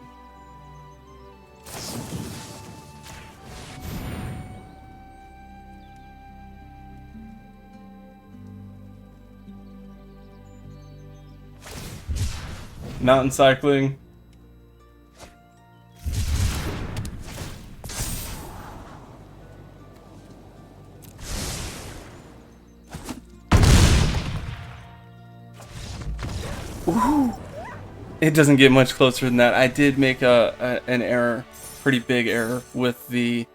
Mountain cycling. Ooh. It doesn't get much closer than that. I did make an error, pretty big error, with the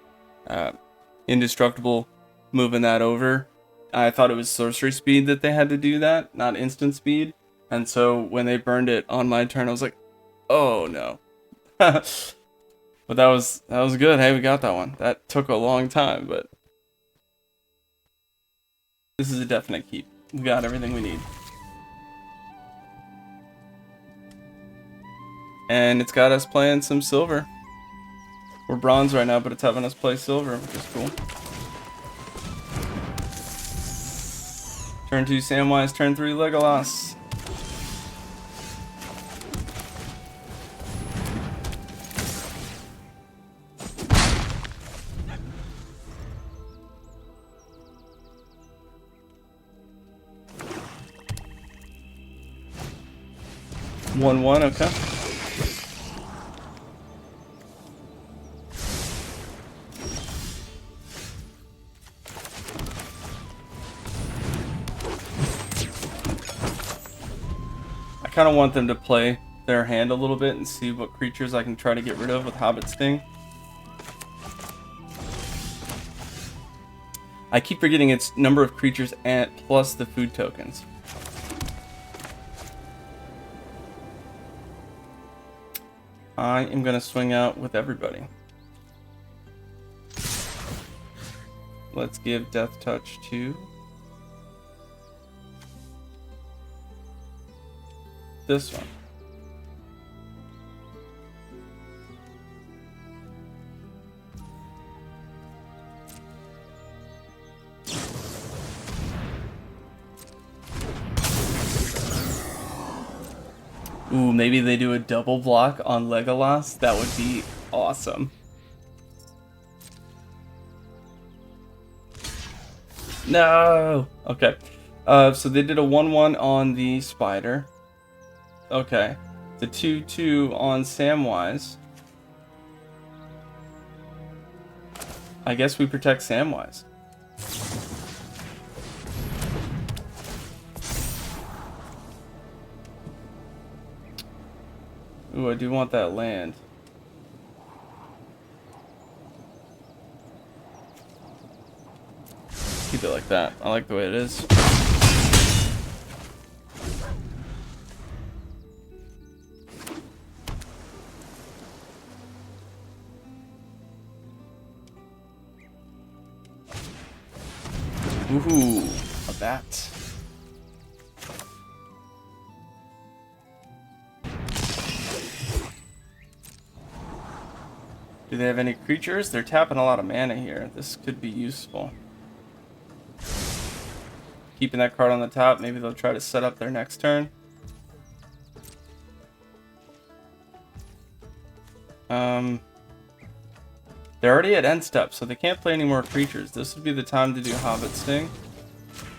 indestructible moving that over. I thought it was sorcery speed that they had to do that, not instant speed. And so when they burned it on my turn, I was like, oh no. But that was good. Hey, we got that one. That took a long time, but this is a definite keep. We got everything we need. And it's got us playing some silver. We're bronze right now, but it's having us play silver, which is cool. Turn 2 Samwise, turn 3 Legolas. One, okay. I kind of want them to play their hand a little bit and see what creatures I can try to get rid of with Hobbit Sting. I keep forgetting it's number of creatures and plus the food tokens. I am going to swing out with everybody. Let's give Death Touch to this one. Ooh, maybe they do a double block on Legolas. That would be awesome. No! Okay. So they did a 1/1 on the Spider. Okay. The 2/2 on Samwise. I guess we protect Samwise. Ooh, I do want that land. Keep it like that. I like the way it is. Ooh, a bat. Do they have any creatures? They're tapping a lot of mana here. This could be useful. Keeping that card on the top. Maybe they'll try to set up their next turn. They're already at end step, so they can't play any more creatures. This would be the time to do Hobbit Sting.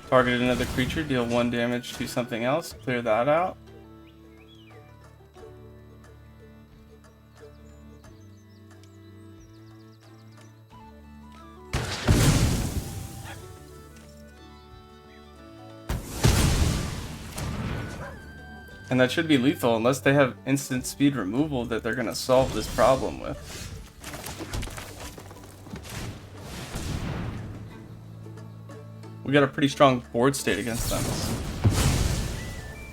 Target another creature, deal 1 damage to something else. Clear that out. And that should be lethal unless they have instant speed removal that they're going to solve this problem with. We got a pretty strong board state against them.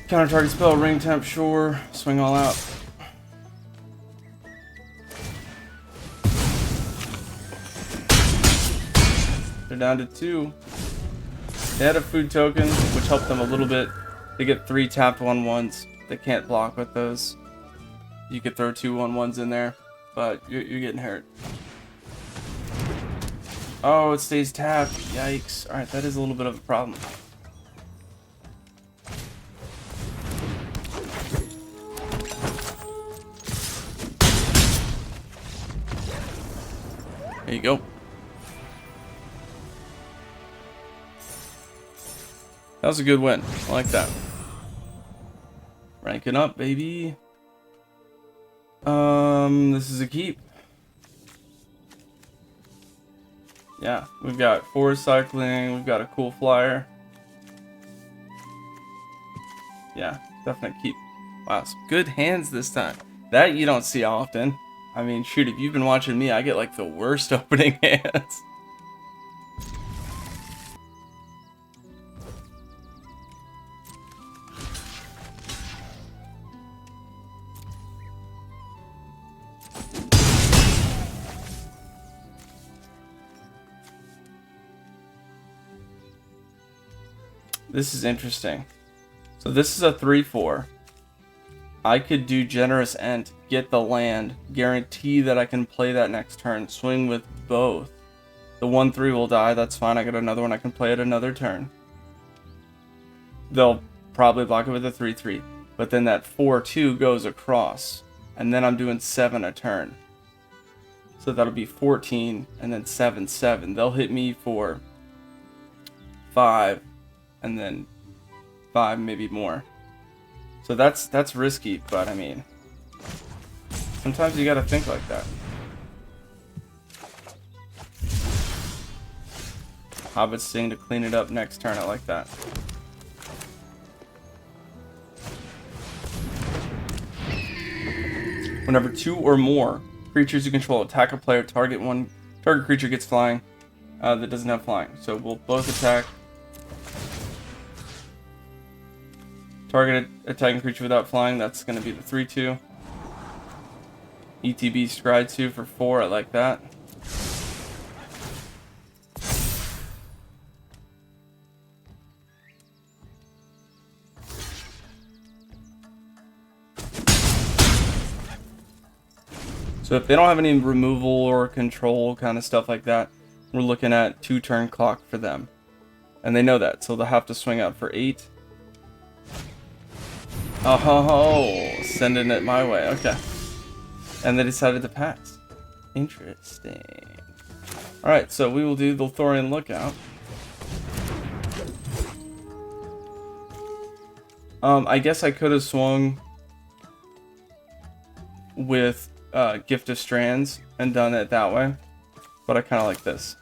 Counter target spell, ring temp, sure. Swing all out. They're down to 2. They had a food token, which helped them a little bit. They get 3 tapped 1/1s. They can't block with those. You could throw 2 1/1s in there, but you're getting hurt. Oh, it stays tapped. Yikes. Alright, that is a little bit of a problem. There you go. That was a good win. I like that. Ranking up, baby. This is a keep. Yeah, we've got 4 cycling, we've got a cool flyer. Yeah, definite keep. Wow, some good hands this time. That you don't see often. I mean, shoot, if you've been watching me, I get like the worst opening hands. This is interesting. So this is a 3/4. I could do Generous End, get the land, guarantee that I can play that next turn, swing with both. The 1/3 will die, that's fine. I got another one I can play at another turn. They'll probably block it with a 3/3. But then that 4/2 goes across. And then I'm doing 7 a turn. So that'll be 14 and then 7/7. They'll hit me for 5. And then 5, maybe more. So that's risky, but I mean, sometimes you gotta think like that. Hobbit Sting to clean it up next turn. I like that. Whenever 2 or more creatures you control attack a player, target creature gets flying. that doesn't have flying. So we'll both attack. Target attacking creature without flying, that's going to be the 3/2. ETB Scry 2 for 4, I like that. So if they don't have any removal or control kind of stuff like that, we're looking at 2-turn clock for them. And they know that, so they'll have to swing out for 8. Oh, sending it my way, okay. And they decided to pass. Interesting. Alright, so we will do the Thorian Lookout. I guess I could have swung with Gift of Strands and done it that way, but I kind of like this.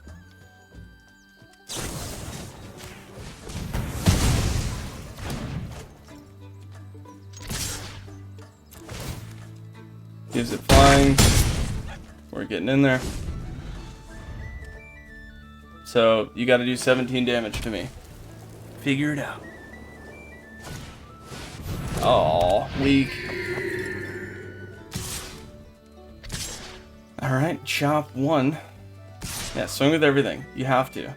Gives it flying. We're getting in there. So you got to do 17 damage to me. Figure it out. Oh, weak. Alright, chop 1. Yeah, swing with everything. You have to.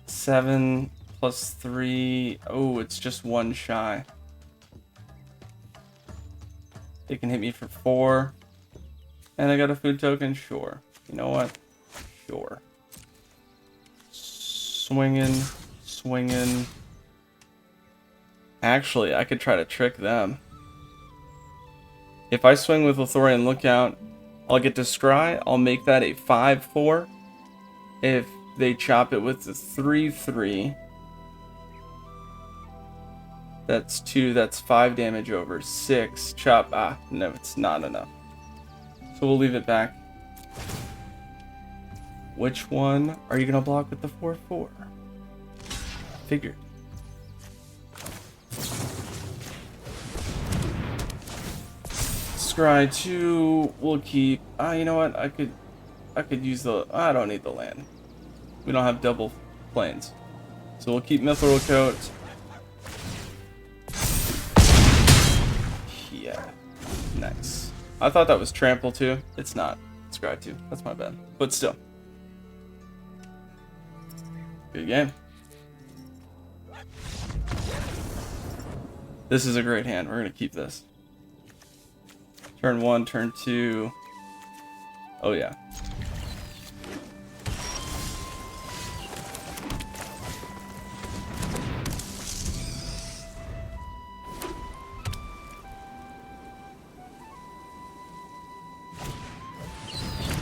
Seven plus 3. Oh, it's just 1 shy. It can hit me for 4. And I got a food token? Sure. You know what? Sure. Swinging. Actually, I could try to trick them. If I swing with Lothorian Lookout, I'll get to Scry. I'll make that a 5/4. If they chop it with the 3/3, that's 2, that's 5 damage over 6. Chop, no, it's not enough. So we'll leave it back. Which one are you gonna block with the 4/4? Figured. Scry 2, we'll keep, you know what, I could use the, I don't need the land. We don't have double planes. So we'll keep Mithril Coat. Yeah. Nice. I thought that was Trample too. It's not. It's Scry 2. That's my bad. But still. Good game. This is a great hand. We're going to keep this. Turn 1, turn 2. Oh yeah.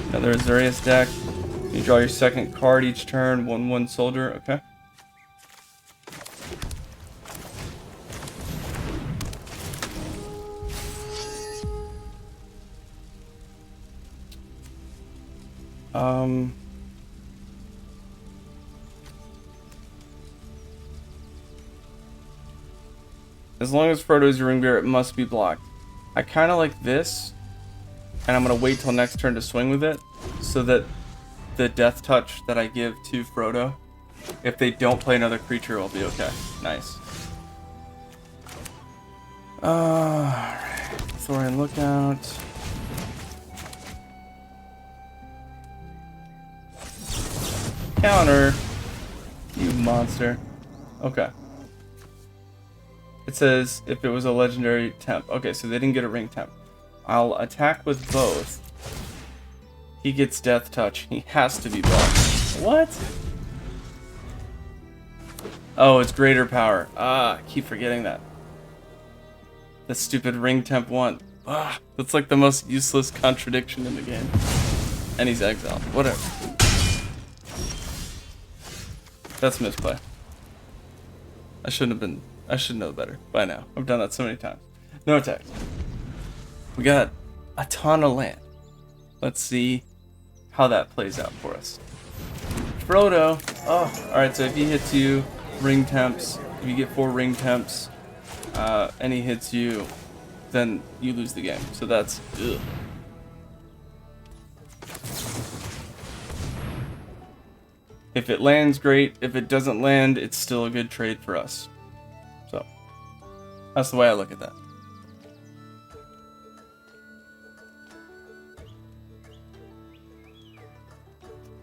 Another Azorius deck. You draw your second card each turn. 1/1 soldier. Okay. As long as Frodo is your ring bearer, it must be blocked. I kind of like this. And I'm going to wait till next turn to swing with it, so that the death touch that I give to Frodo, if they don't play another creature, will be okay. Nice. Alright. Thorian Lookout. Counter. You monster. Okay. It says if it was a legendary temp. Okay, so they didn't get a ring temp. I'll attack with both. He gets death touch. He has to be blocked. What? Oh, it's greater power. I keep forgetting that. The stupid ring temp 1. That's like the most useless contradiction in the game. And he's exiled. Whatever. That's misplay. I should know better by now. I've done that so many times. No attacks. We got a ton of land. Let's see how that plays out for us. Frodo Oh, alright, so if he hits you, ring temps, if you get 4 ring temps, and he hits you, then you lose the game. So that's, ugh. If it lands, great. If it doesn't land, it's still a good trade for us. So, that's the way I look at that.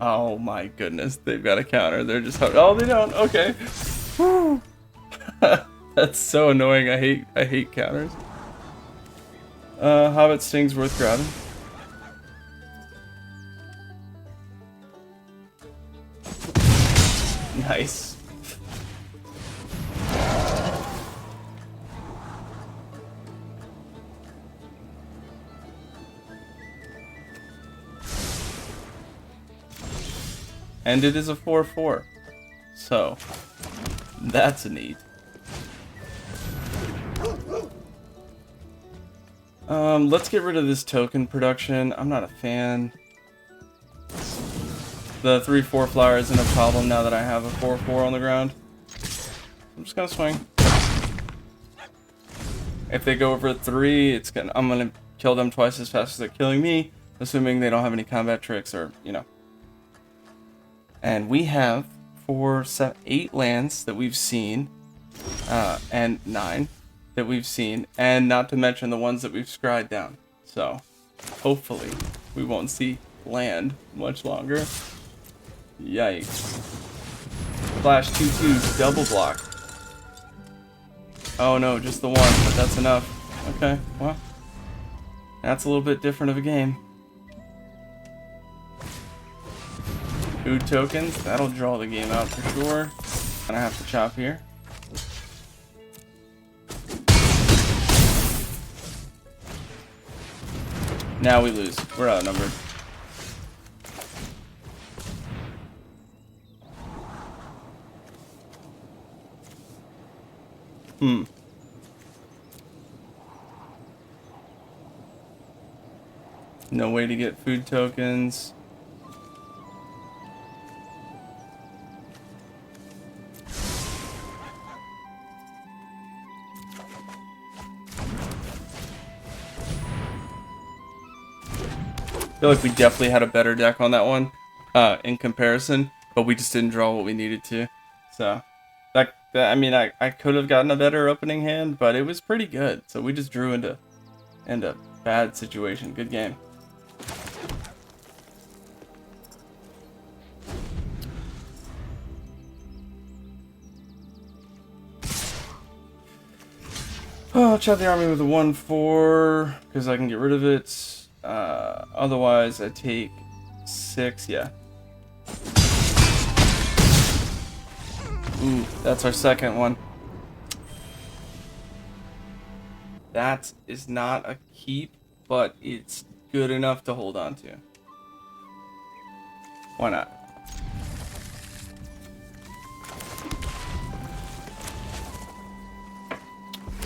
Oh my goodness, they've got a counter. They're just, oh, they don't. Okay. That's so annoying. I hate counters. Hobbit Sting's worth grabbing. Nice. And it is a 4/4. So, that's neat. Let's get rid of this token production. I'm not a fan. The 3/4 flower isn't a problem now that I have a 4/4 on the ground. I'm just gonna swing. If they go over 3, I'm gonna kill them twice as fast as they're killing me, assuming they don't have any combat tricks or, you know. And we have 4, 7, 8 lands that we've seen, and 9 that we've seen, and not to mention the ones that we've scried down. So, hopefully, we won't see land much longer. Yikes. Flash 2/2, double block. Oh no, just the 1, but that's enough. Okay, well, that's a little bit different of a game. Food tokens, that'll draw the game out for sure. Gonna have to chop here. Now we lose. We're outnumbered. No way to get food tokens. I feel like we definitely had a better deck on that one, in comparison, but we just didn't draw what we needed to. So, I mean, I could have gotten a better opening hand, but it was pretty good. So we just drew into bad situation. Good game. Oh, I'll chop the army with a 1/4 because I can get rid of it. Otherwise, I take 6. Yeah. Ooh, that's our second one. That is not a keep, but it's good enough to hold on to. Why not?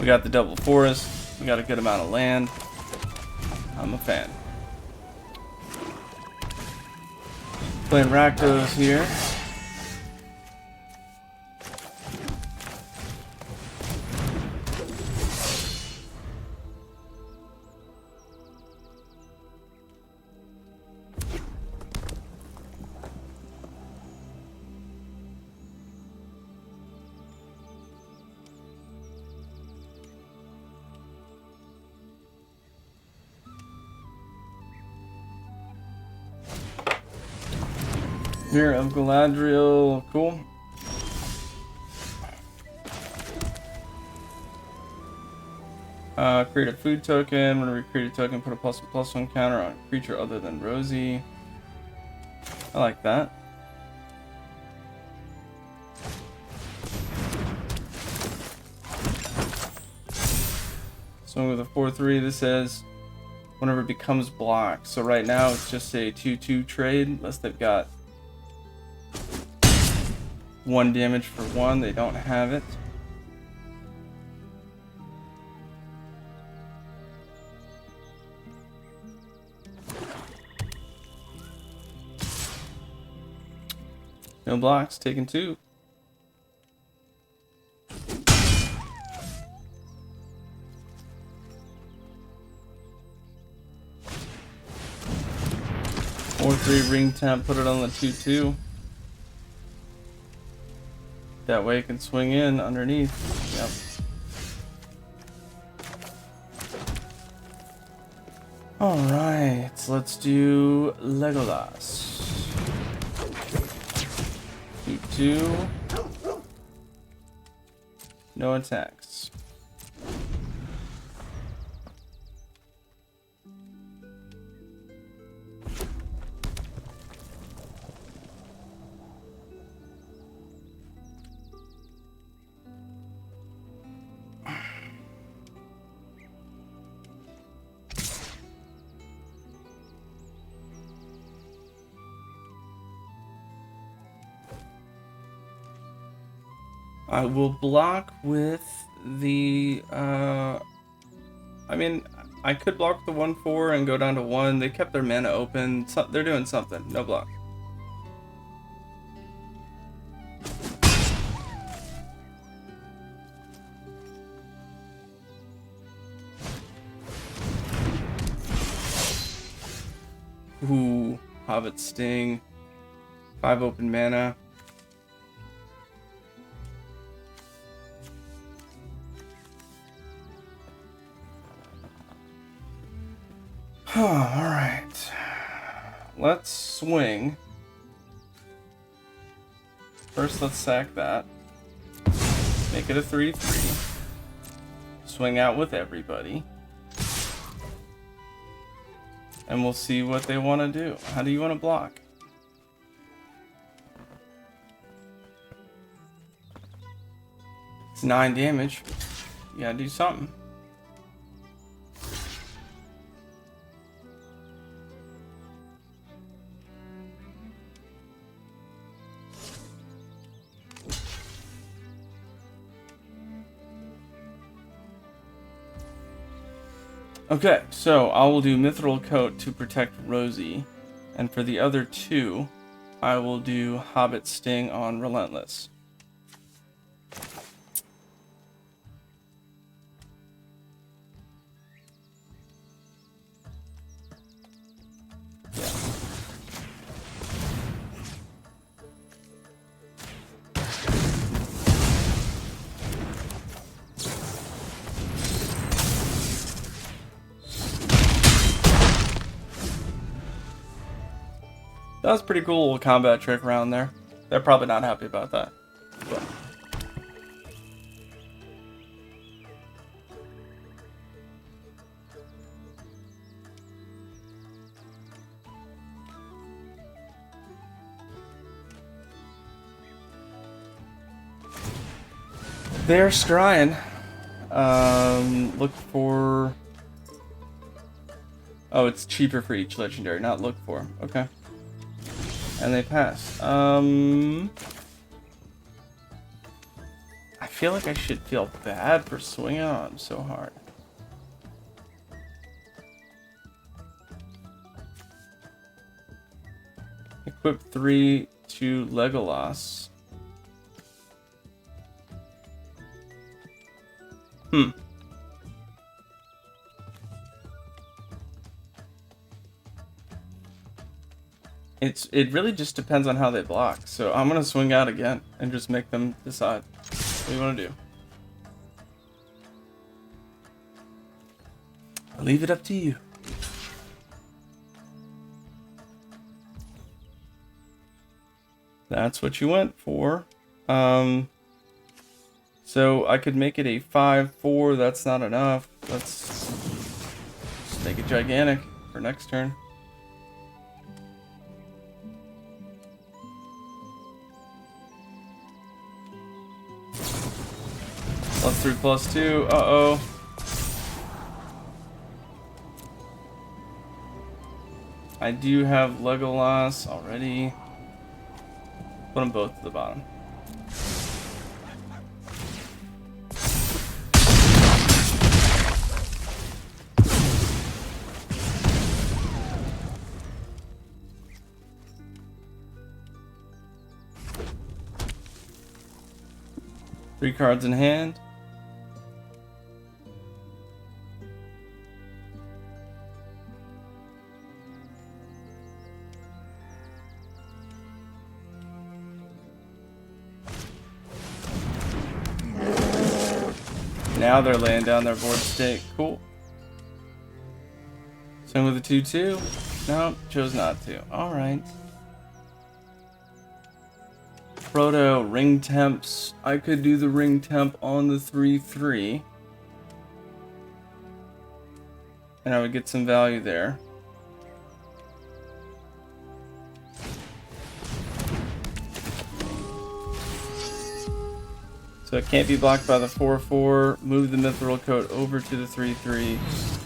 We got the double forest. We got a good amount of land. I'm a fan. Playing Rakdos here. Mirror of Galadriel, cool. Create a food token. Whenever you create a token, put a +1/+1 counter on a creature other than Rosie. I like that. So with a 4/3, this says whenever it becomes blocked. So right now it's just a 2/2 trade, unless they've got 1 damage for 1. They don't have it. No blocks, taking 2. Or 3 ring temp, put it on the 2/2. That way it can swing in underneath. Yep. Alright, let's do Legolas. 2/2. No attacks. I will block with the, I mean, I could block the 1/4 and go down to 1. They kept their mana open. So, they're doing something. No block. Ooh, Hobbit Sting. 5 open mana. Alright. Let's swing. First, let's sack that. Make it a 3/3. Swing out with everybody. And we'll see what they want to do. How do you want to block? It's 9 damage. You gotta do something. Okay, so I will do Mithril Coat to protect Rosie, and for the other 2, I will do Hobbit Sting on Relentless. That was a pretty cool little combat trick around there. They're probably not happy about that. But. They're scrying. Look for... Oh, it's cheaper for each legendary, not look for. Okay. And they pass. I feel like I should feel bad for swinging on so hard. Equip 3 to Legolas. It really just depends on how they block. So I'm gonna swing out again and just make them decide what do you want to do. I'll leave it up to you. That's what you went for. So I could make it a 5/4. That's not enough. Let's just make it gigantic for next turn. +3, +2. Uh-oh. I do have Legolas already. Put them both to the bottom. 3 cards in hand. Now they're laying down their board state. Cool. Swing with a 2/2. No, chose not to. Alright. Proto, ring temps. I could do the ring temp on the 3/3. And I would get some value there. So it can't be blocked by the 4/4. Move the Mithril Coat over to the 3/3.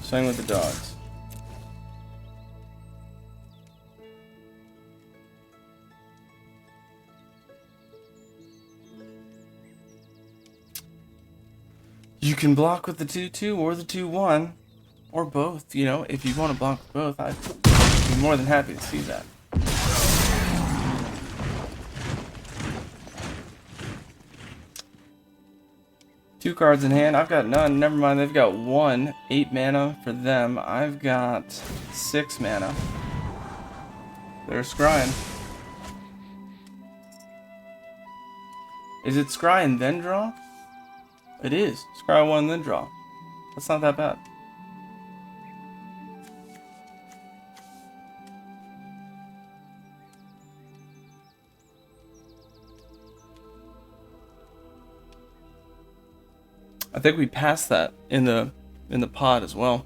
Swing with the dogs. You can block with the 2/2 or the 2/1. Or both, you know. If you want to block with both, I'd be more than happy to see that. Two cards in hand. I've got none. Never mind. They've got 1. 8 mana for them. I've got 6 mana. They're scrying. Is it scry and then draw? It is. Scry 1 then draw. That's not that bad. I think we passed that in the pod as well.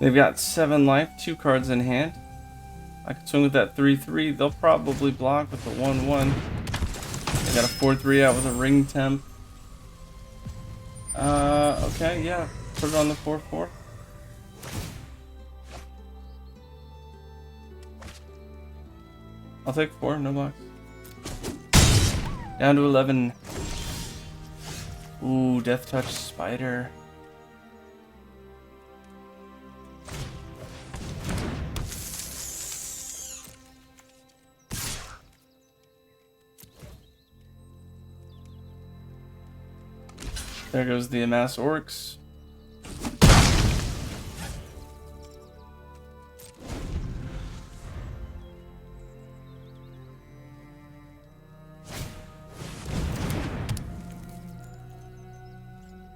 They've got 7 life, 2 cards in hand. I can swing with that 3/3. They'll probably block with the 1/1. They got a 4/3 out with a ring temp. Okay, yeah. Put it on the 4/4. I'll take 4, no blocks. Down to 11. Ooh, Death Touch Spider. There goes the Amass Orcs.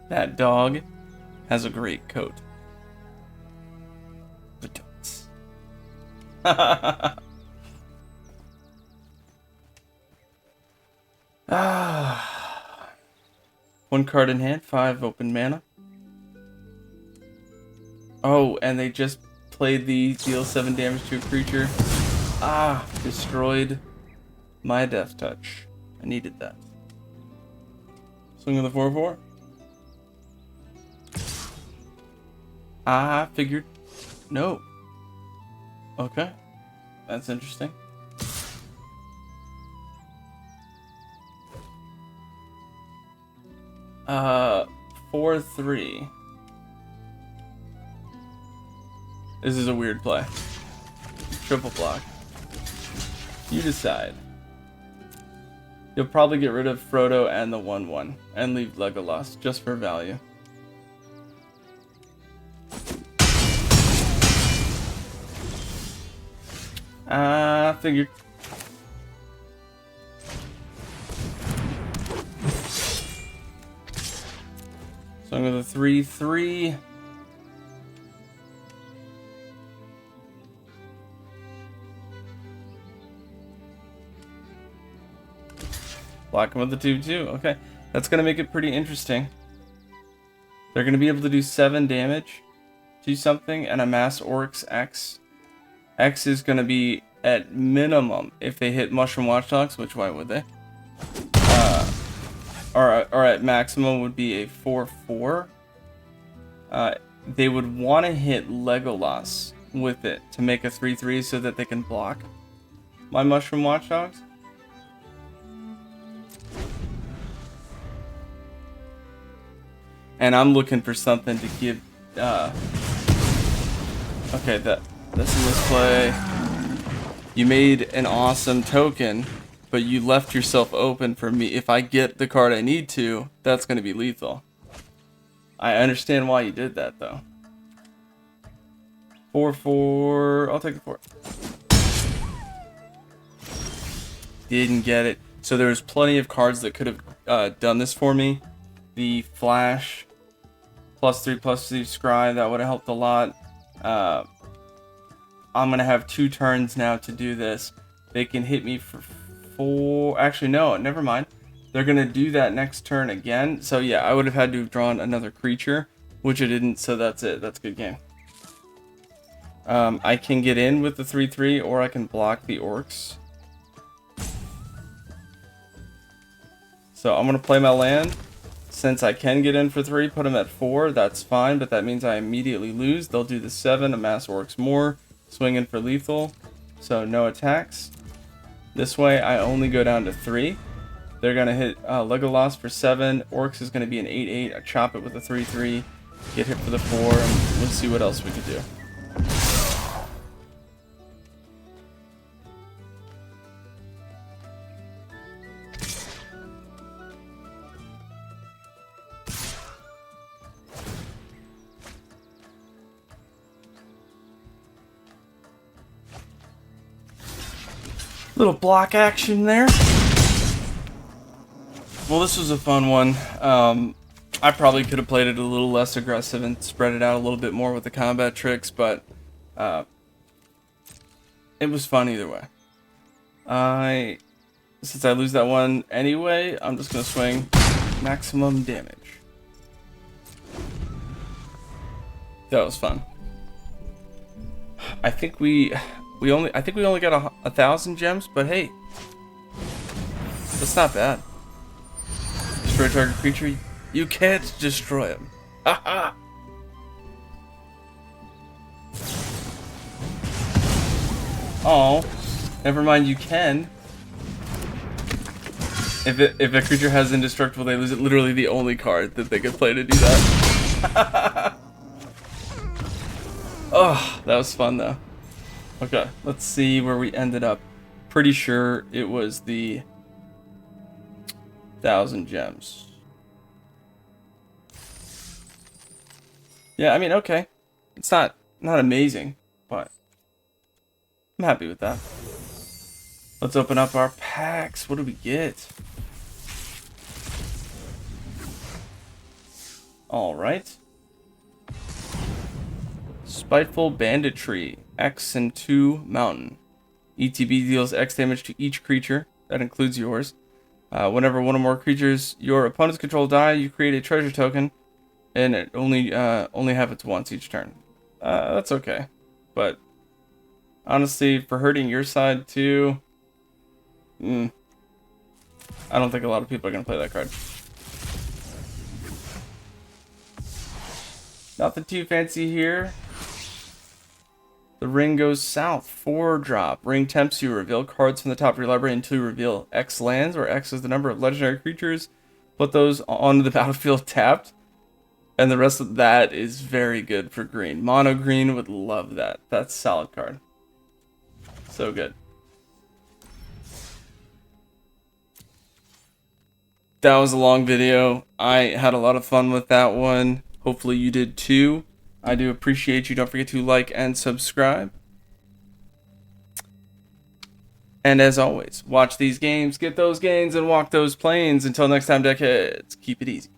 That dog has a great coat. The totes. One card in hand, 5 open mana. Oh, and they just played the deal 7 damage to a creature. Destroyed my Death Touch. I needed that. Swing on the 4/4. I figured. No. Okay. That's interesting. Uh, 4/3. This is a weird play. Triple block. You decide. You'll probably get rid of Frodo and the 1/1 and leave Legolas just for value. Figured. So I'm going to 3/3. Block him with the 2/2. Okay, that's going to make it pretty interesting. They're going to be able to do 7 damage to something and amass Orcs X. X is going to be at minimum if they hit Mushroom Watchdogs, which why would they? Or at maximum would be a 4/4. they would want to hit Legolas with it to make a 3/3 so that they can block my Mushroom Watchdogs. And I'm looking for something to give. Okay, this is misplay. You made an awesome token, but you left yourself open for me. If I get the card I need to, that's going to be lethal. I understand why you did that, though. 4/4. I'll take the 4. Didn't get it. So there's plenty of cards that could have done this for me. The Flash, +3/+3 Scry, that would have helped a lot. I'm going to have 2 turns now to do this. They can hit me for 4. Actually, no, never mind. They're going to do that next turn again. So yeah, I would have had to have drawn another creature, which I didn't, so that's it. That's a good game. I can get in with the 3/3, or I can block the orcs. So I'm going to play my land. Since I can get in for 3, put them at 4, that's fine, but that means I immediately lose. They'll do the 7, amass orcs more, swing in for lethal, so no attacks. This way, I only go down to 3. They're going to hit Legolas for 7, orcs is going to be an 8/8, I chop it with a 3/3, get hit for the 4, and we'll see what else we could do. Little block action there. Well, this was a fun one. I probably could have played it a little less aggressive and spread it out a little bit more with the combat tricks, but it was fun either way. Since I lose that one anyway, I'm just gonna swing maximum damage. That was fun. I think we only got 1,000 gems, but hey, that's not bad. Destroy target creature. You can't destroy him. Haha. Oh, never mind. You can. If a creature has indestructible, they lose it. Literally the only card that they could play to do that. Oh, that was fun though. Okay, let's see where we ended up. Pretty sure it was the 1,000 gems. Yeah, I mean, okay. It's not amazing, but I'm happy with that. Let's open up our packs. What do we get? All right. Spiteful Banditry, X and 2 Mountain. ETB deals X damage to each creature. That includes yours. Whenever one or more creatures your opponents control die, you create a treasure token, and it only happens once each turn. That's okay, but honestly, for hurting your side too, I don't think a lot of people are gonna play that card. Nothing too fancy here. The ring goes south. 4-drop. Ring tempts you. Reveal cards from the top of your library until you reveal X lands, where X is the number of legendary creatures. Put those onto the battlefield tapped. And the rest of that is very good for green. Mono green would love that. That's a solid card. So good. That was a long video. I had a lot of fun with that one. Hopefully you did too. I do appreciate you. Don't forget to like and subscribe. And as always, watch these games, get those gains, and walk those planes. Until next time, deckheads, keep it easy.